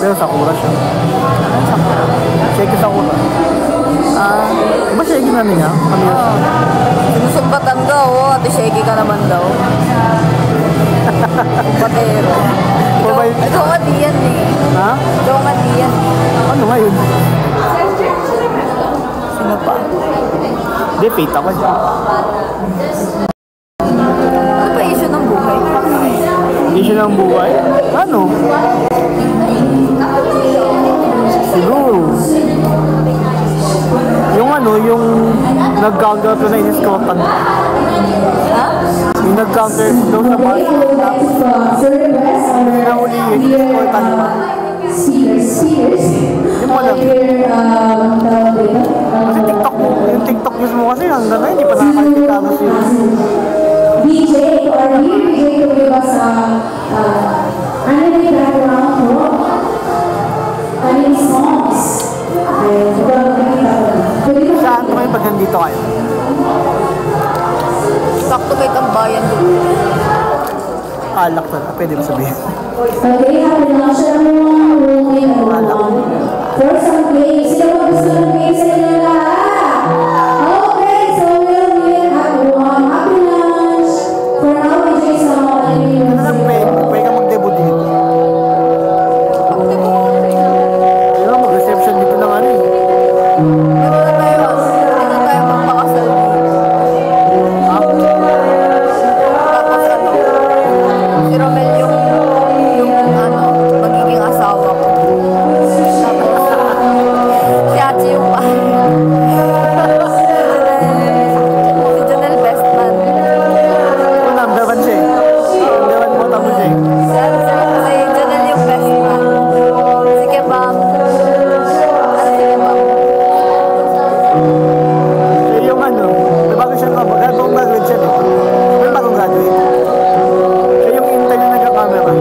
Speaker 2: Pero Sakura siya.
Speaker 1: Anong sakura?
Speaker 2: Shake Sakura. Ba shake na niya? Kami yun.
Speaker 1: Sinusumbatan daw. Ate Shaggy ka naman daw. Patero. Ikaw nga di yan eh.
Speaker 2: Ha?
Speaker 1: Ikaw nga di yan eh.
Speaker 2: Ano nga yun?
Speaker 1: Sino pa?
Speaker 2: Hindi, fate ako siya.
Speaker 1: Ano ba issue ng buhay?
Speaker 2: Issue ng buhay? Ano? Siguro. Yung ano, yung nag-counter to na in-escortan.
Speaker 1: Ha?
Speaker 2: Yung nag-counter daw sa bus. Nahuli yun, in-escortan ba?
Speaker 4: Speakers.
Speaker 2: Hindi mo alam. Kasi TikTok, yung TikTok news mo kasi hanggang ngayon, hindi pa nakakalitikano siya.
Speaker 4: DJ or DJ to give us anime background mo. Anime songs.
Speaker 2: Saan mo kayo pag nandito kayo?
Speaker 1: Sakto may tambayan doon.
Speaker 2: Alak na. Pwede ba sabihin?
Speaker 4: Okay, happy lunch everyone. Walking everyone. For some games. Sino ba gusto ng games sa inyo lahat? Okay, so we'll meet everyone. Happy lunch. For now, we just
Speaker 2: Pwede ka mag-debut dito. Diba, mag-reception dito ng ano eh.
Speaker 1: Si Romel yung magiging asawa ko. Si Hachi yung si Janelle best man.
Speaker 2: Number 1 siya eh. Number 1 mo tamo siya eh.
Speaker 1: Si Janelle yung best man. Si Kebam. Si Kebam.
Speaker 2: Eh, yung ano, may bago siya bagong graduate siya eh. May bagong graduate. Siya yung intern na nagka-camera.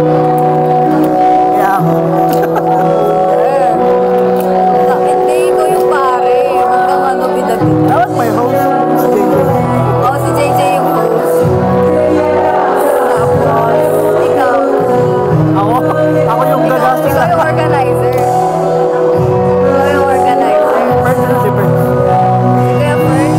Speaker 2: Kaya ako.
Speaker 1: Hindi, ikaw yung pare. Huwag kang ano, bidabid.
Speaker 2: Dapat may host. Si JJ.
Speaker 1: Oo, si JJ yung host. Tapos, ikaw.
Speaker 2: Ako yung gagastos
Speaker 1: Ikaw yung organizer. Ikaw yung organizer.
Speaker 2: First and zipper.
Speaker 1: Kaya first,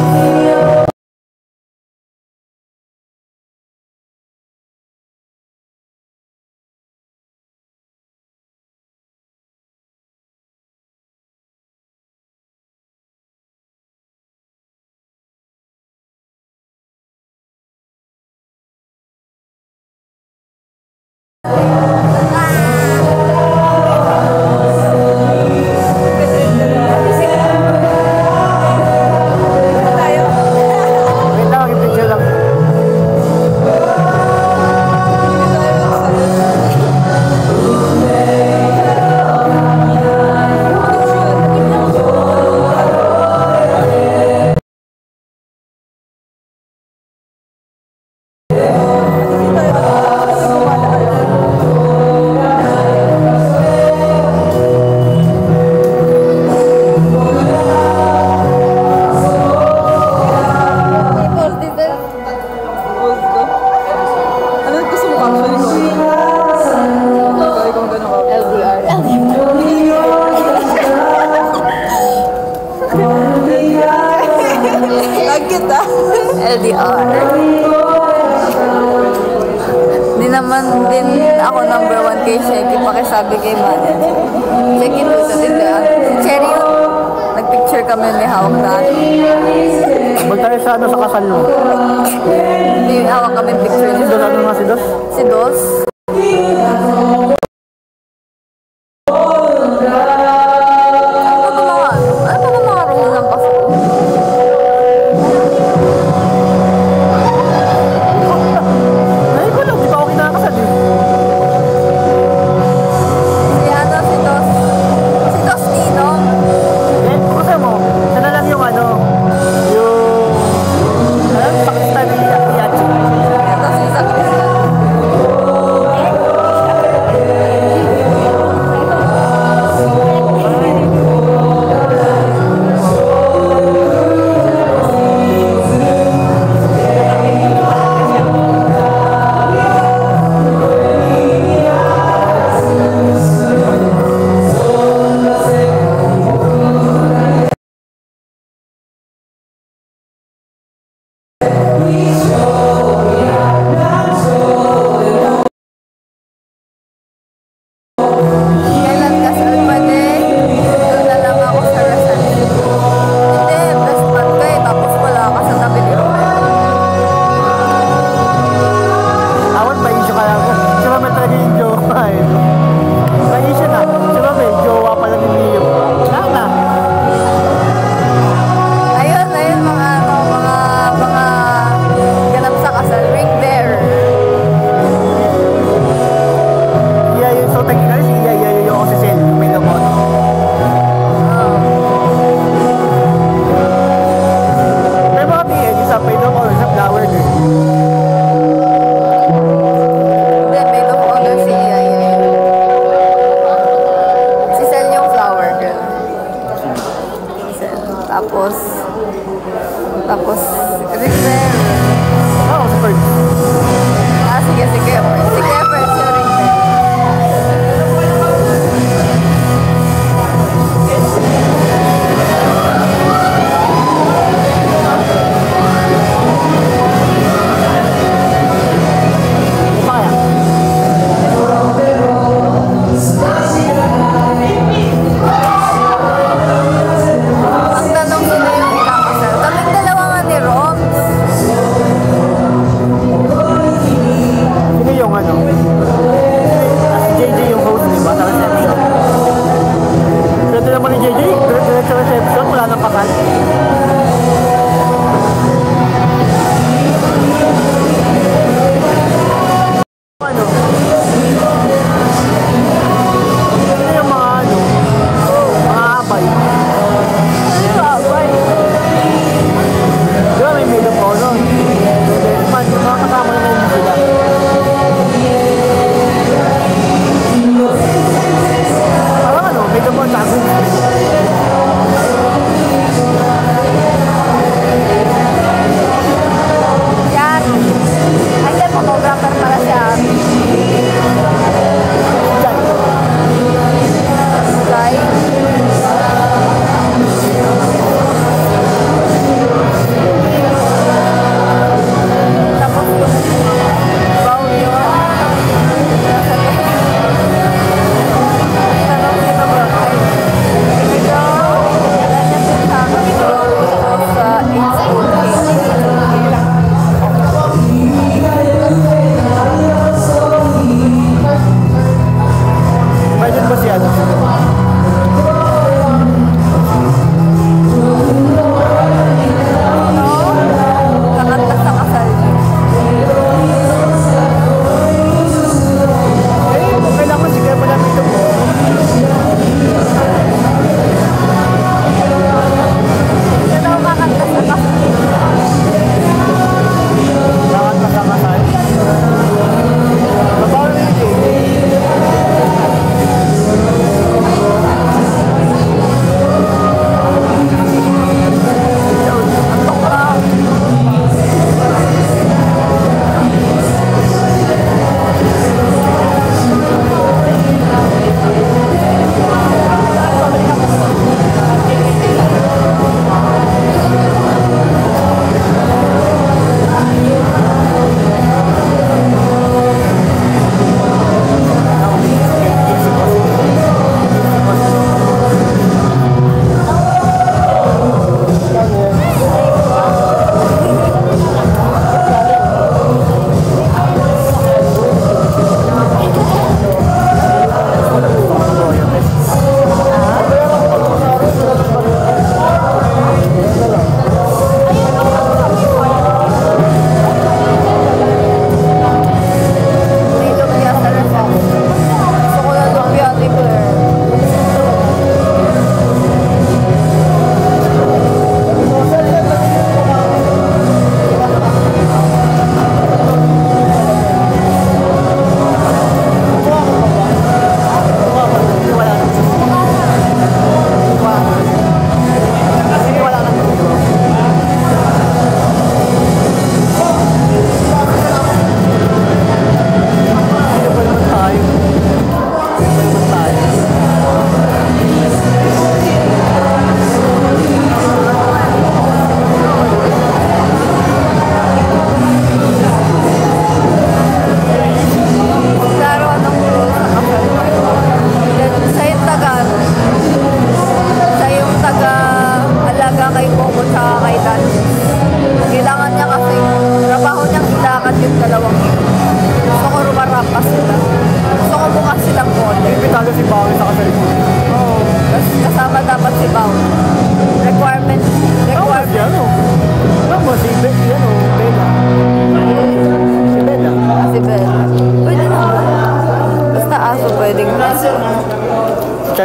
Speaker 2: Wait lang, i-picture lang.
Speaker 1: post dito. Post ko. Ano gusto mo caption ko? Ikaw gano'n ka. LDR. Lagkit ah. LDR. Di naman din ako number 1 kay Sheki, pakisabi kay manager. Sheki doon sa tindahan. Si Cherry yun. Nagpicture kami may hawak na.
Speaker 2: Huwag tayo sa ano sa kasal mo.
Speaker 1: Hindi hawak kami picture
Speaker 2: Si
Speaker 1: niya.
Speaker 2: Dos, ano nga si Dos?
Speaker 1: Si Dos. Ano ba mga rule ng Pasko?
Speaker 2: Ay, ko lang, di pa ako kinakasal eh.
Speaker 1: Si Dos. Si Dos Ninong.
Speaker 2: Eh, kasi mo, siya na lang yung ano, yung Pakistan ni Yachi.
Speaker 1: Ito si Sakristan. Kailan kasal pa din? Doon na lang ako sa reception. Hindi, best man ka eh. Tapos wala ka sa tabi ni Romel.
Speaker 2: Awan, pa-issue ka lang. Si Romel talaga yung jowa eh. Pa-issue na. Si Romel, jowa pala ni Leo. Wala na.
Speaker 1: Ayun, mga ganap sa kasal. Ring bearer.
Speaker 2: Iya yung so technically si Iya yung official. May lumot. May mga tingin, isa pa ito ko sa flower girl.
Speaker 1: Hindi, maid of honor si Iya. Si Sel yung flower girl. Sel. Tapos, ring bearer.
Speaker 2: Oo, si Ferg.
Speaker 1: Sige.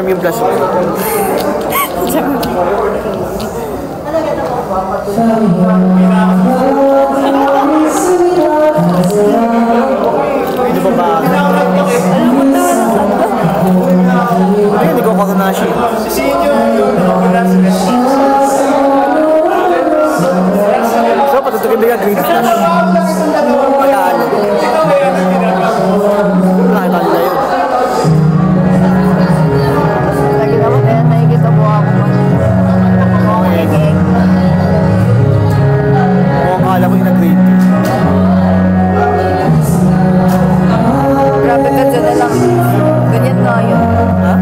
Speaker 2: yung plus. Hindi ba ba? Ay, hindi ko kakanashi. So, patutugin bigyan, green flash. Pagkaano. Nakita nila yun.
Speaker 1: Nakita mo kaya, nakikita mo ako mag-egg.
Speaker 2: Mukhang kala ko yung nag-green.
Speaker 1: Grabe ka dyan na lang. Ganyan nga yun.
Speaker 2: Ha?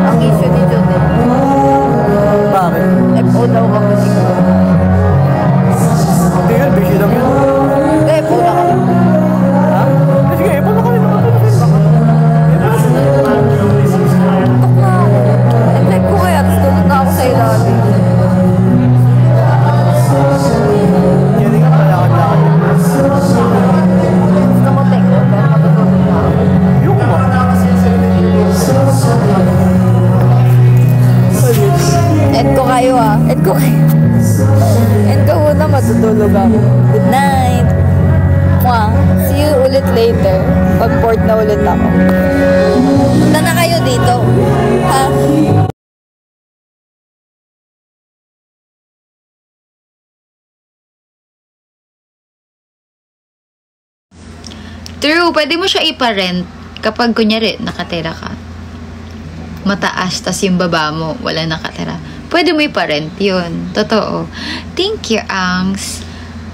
Speaker 1: Ang issue ni Jun eh.
Speaker 2: Bakit?
Speaker 1: FO daw kami siguro.
Speaker 2: Hindi yun, busy lang yun.
Speaker 1: Hindi, FO na kami.
Speaker 2: Ha? Sige, ipon na kami.
Speaker 1: Tok na ako. Nag-live ko kaya, tapos tulog na ako sa ilalim.
Speaker 2: Yan nga, malakad-lakad.
Speaker 1: Gusto mo take note, pero matutulog na ako.
Speaker 2: Yung ba?
Speaker 1: End ko kayo ah. End ko kayo. End ko muna, matutulog ako. Good night. Mwah. See you ulit later. Pag-port na ulit ako. Punta na kayo dito. Ha? True, pwede mo siya ipa-rent kapag kunyari nakatira ka. Mataas, tas yung baba mo, wala nakatira. Pwede mo ipa-rent yun. Totoo. Thank you, Angs.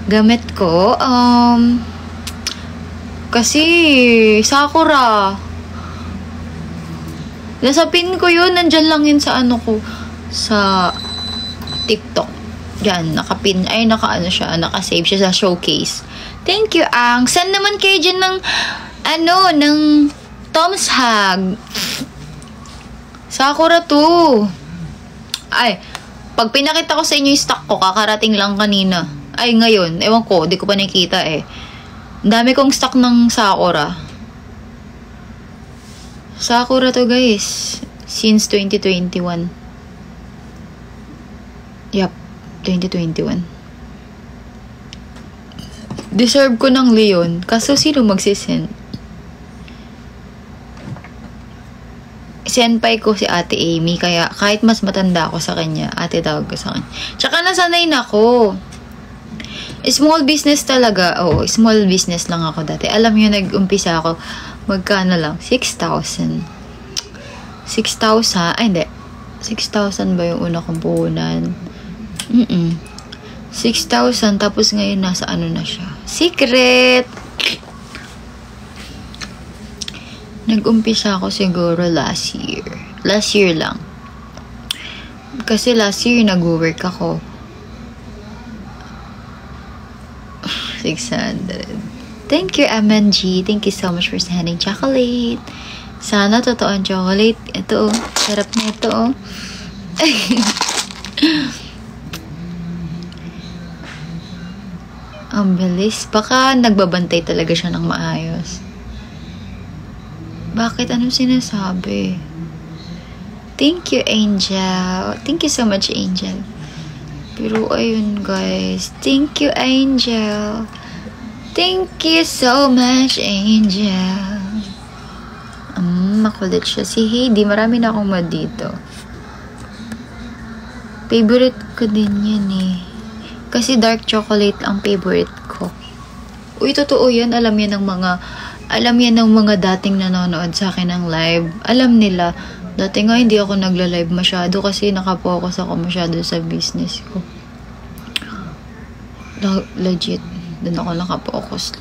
Speaker 1: Gamit ko, kasi, Sakura. Nasa pin ko yun, nandyan lang yun sa ano ko, sa TikTok. Yan, nakapin, ay naka-ano siya, naka-save siya sa showcase. Thank you, Ang. Send naman kayo dyan ng, ng Tom's Hug. Sakura to. Ay, pag pinakita ko sa inyo yung stock ko, kakarating lang kanina. Ay, ngayon. Ewan ko, di ko pa nakikita eh. Ang dami kong stock ng Sakura. Sakura to, guys. Since 2021. Yup, 2021. Deserve ko ng Leon. Kaso sino magsisend? Senpai ko si Ate Amy. Kaya kahit mas matanda ako sa kanya, ate tawag ko sa kanya. Tsaka nasanay na ako. Small business talaga. Oo, small business lang ako dati. Alam nyo, nag-umpisa ako. Magkano lang? 6,000. 6,000? Ay, hindi. 6,000 ba yung una kong puhunan? 6,000. Tapos ngayon nasa ano na siya. Secret! Nag-umpisa ako siguro last year. Last year lang. Kasi last year nag-work ako. 600. Thank you, MNG. Thank you so much for sending chocolate. Sana totoo ang chocolate. Ito, sarap na ito. Ang bilis. Baka nagbabantay talaga siya ng maayos. Bakit? Anong sinasabi? Thank you, Angel. Thank you so much, Angel. Pero ayun, guys. Thank you, Angel. Thank you so much, Angel. Makulit siya. Si Heidi, marami na akong mod dito. Favorite ko din yan eh. Kasi dark chocolate ang favorite ko. Uy, totoo yan. Alam yan ng mga dating nanonood sa akin ng live. Alam nila. Dati nga hindi ako nagla-live masyado kasi nakapokus ako masyado sa business ko. Legit. Doon ako nakapokus.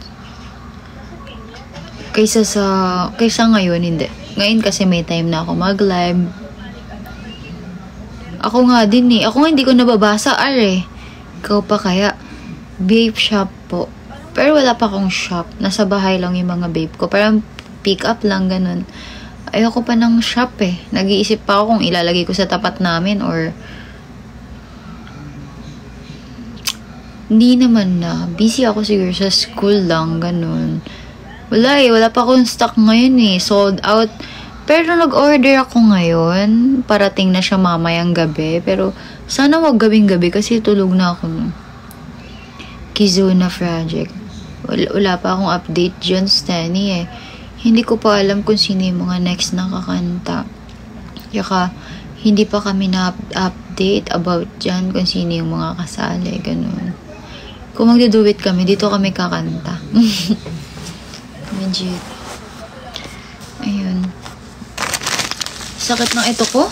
Speaker 1: Kaysa ngayon, hindi. Ngayon kasi may time na ako mag-live. Ako nga din eh. Ako nga hindi ko nababasa, Ikaw pa kaya? Babe shop po. Pero wala pa akong shop. Nasa bahay lang yung mga babe ko. Parang pick up lang, ganun. Ayoko pa ng shop eh. Nag-iisip pa ako kung ilalagay ko sa tapat namin or hindi naman na. Busy ako siguro sa school lang, ganun. Wala pa akong stock ngayon eh. Sold out.
Speaker 7: Pero nag-order ako ngayon. Parating na siya mamayang gabi. Pero sana wag gabing-gabi kasi tulog na ako nun. Kizuna Project. Wala pa akong update dyan, Steny eh. Hindi ko pa alam kung sino yung mga next na kakanta. Kaya hindi pa kami na-update about dyan kung sino yung mga kasali. Ganun. Kung magduduwit kami, dito kami kakanta. Legit. Ayun. Sakit ng ito ko.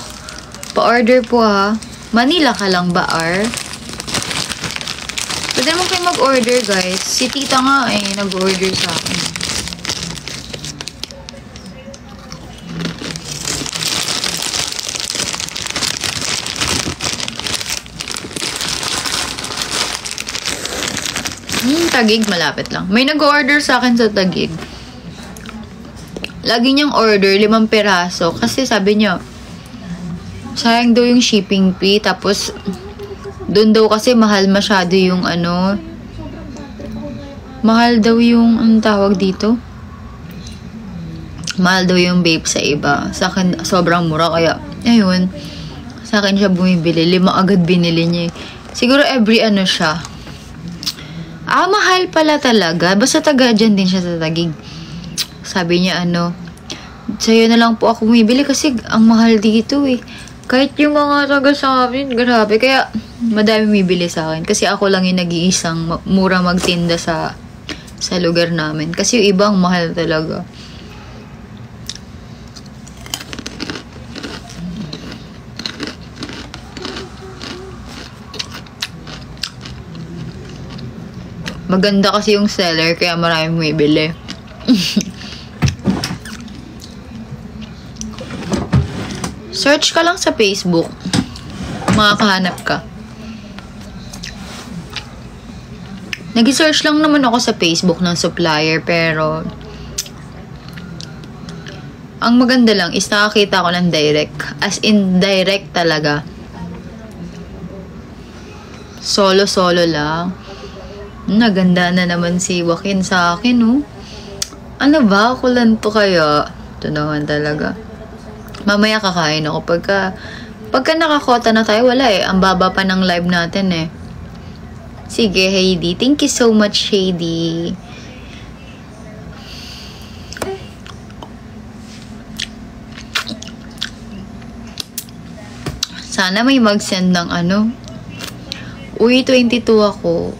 Speaker 7: Pa-order po ha. Manila ka lang ba, R? Pwede naman kayo mag-order, guys. Si tita nga nag-order sa akin. Taguig, malapit lang. May nag-order sa akin sa Taguig. Lagi niyang order, 5 peraso. Kasi sabi niya, sayang daw yung shipping fee. Tapos, doon daw kasi mahal masyado yung mahal daw yung, anong tawag dito? Mahal daw yung vape sa iba. Sa akin, sobrang mura. Kaya, ayun, sa akin siya bumibili. 5 agad binili niya. Siguro every siya. Mahal pala talaga. Basta taga dyan din siya sa Taguig. Sabi niya, sa'yo na lang po ako bumibili kasi ang mahal dito eh. Kahit yung mga taga sa amin, grabe. Kaya, madami bumibili sa akin. Kasi ako lang yung nag-iisang mura magtinda sa lugar namin. Kasi yung ibang mahal talaga. Maganda kasi yung seller, kaya maraming bumibili. Search ka lang sa Facebook. Makakahanap ka. Nag-search lang naman ako sa Facebook ng supplier, pero ang maganda lang is nakakita ko ng direct. As in, direct talaga. Solo-solo lang. Naganda na naman si Joaquin sa akin, Ano ba? Kulan to kaya? Ito naman talaga. Mamaya kakain ako. Pagka nakakota na tayo, wala eh. Ang baba pa ng live natin eh. Sige, Heidi. Thank you so much, Heidi. Sana may mag-send ng Uy, 22 ako.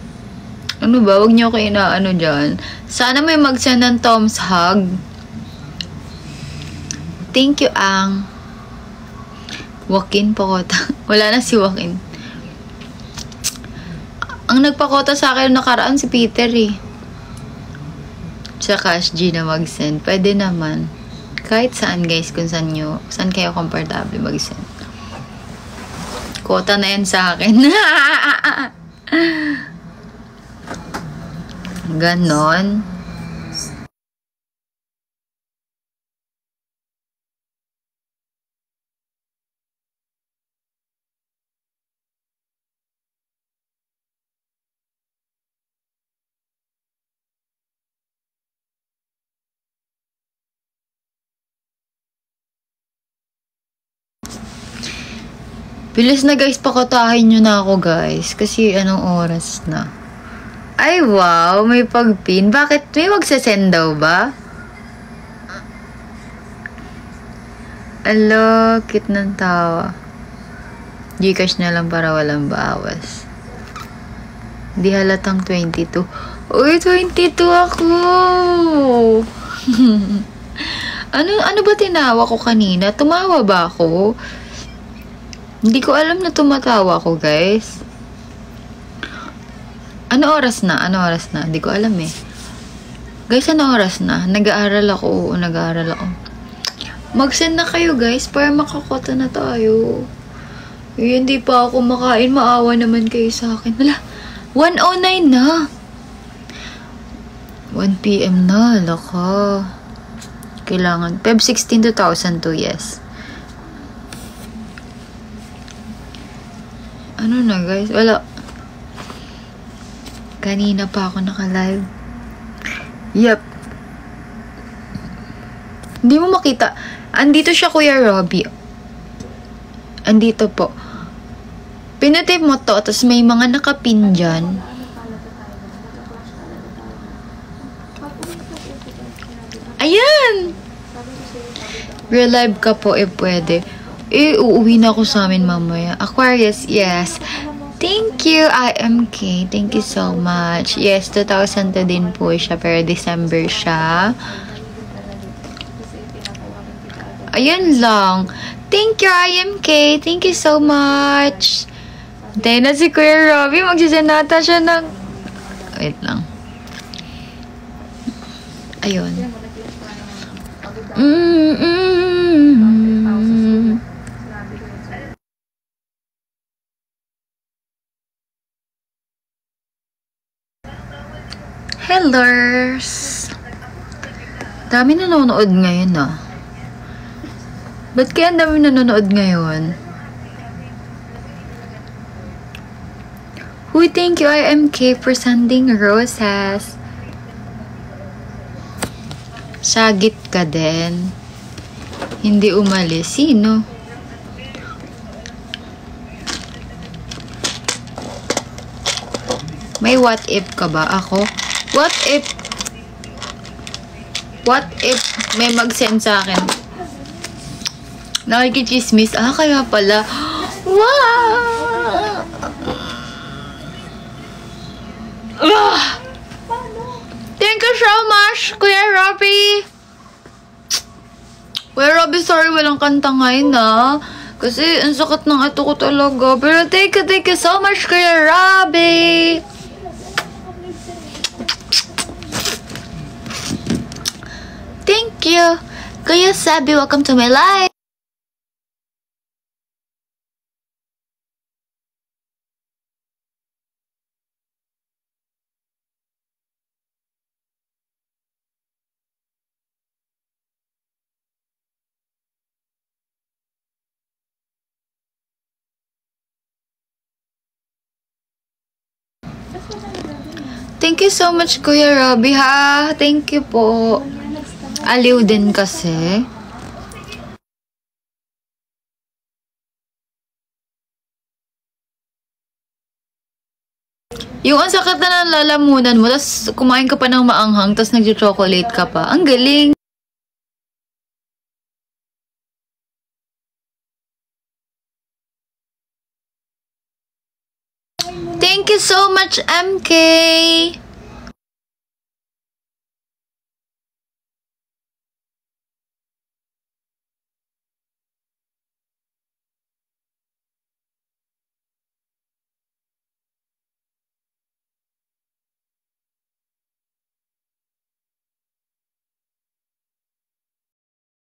Speaker 7: Ano ba? Huwag niyo kayo na dyan. Sana may mag-send ng Tom's hug. Thank you, Ang. Joaquin pakota. Wala na si Joaquin. Ang nagpakota sa akin nakaraan si Peter eh. Sa Cash G na mag-send. Pwede naman. Kahit saan guys, kung saan kayo comfortable mag-send. Kota na yan sa akin. Ganon. Bilis na guys, pakotahin nyo na ako guys. Kasi anong oras na? Ay wow, may pag-pin. Bakit? May magsasend daw ba? Alo, cute ng tawa. Gcash na lang para walang bawas. Di halatang 22. Uy, 22 ako! ano ba tinawa ko kanina? Tumawa ba ako? Hindi ko alam na tumatawa ko, guys. Ano oras na? Hindi ko alam eh. Guys, ano oras na? Nag-aaral ako. Oo, nag-aaral ako. Mag-send na kayo, guys, para makakota na tayo. Hindi pa ako makain. Maawa naman kayo sa akin. Wala. 1:09 na. 1 PM na. Laka. Kailangan. Feb 16, 2002, yes. Ano na guys? Wala. Kanina pa ako naka-live. Yep. Hindi mo makita. Andito siya, Kuya Robbie. Andito po. Pinatip mo to, tapos may mga nakapin dyan. Ayan! Relive ka po, pwede. Uuwi na ako sa amin mamaya. Aquarius, yes. Thank you, IMK. Thank you so much. Yes, 2000 din po siya, pero December siya. Ayun lang. Thank you, IMK. Thank you so much. Then na si Kuya Robbie, magsisenata siya ng... Wait lang. Ayun. Hellers! Dami nanonood ngayon ah. Ba't kaya ang dami nanonood ngayon? Uy, thank you IMK for sending roses. Sagit ka din. Hindi umalis. Sino? May what if ka ba? Ako? What if may mag-send sa akin? Nakikichismis. Kaya pala. Wow! Thank you so much, Kuya Robbie. Kuya Robbie, sorry, walang kanta ngayon kasi ang sakit ng ito ko talaga. Pero thank you so much, Kuya Robbie. Thank you. Kuya Sabi, welcome to my life. Thank you so much, Kuya Robbie, ha? Thank you po. Aliw din kasi. Yung ang sakit na ng lalamunan mo, tapos kumain ka pa ng maanghang, tapos nag-chocolate ka pa. Ang galing! Thank you so much, MK!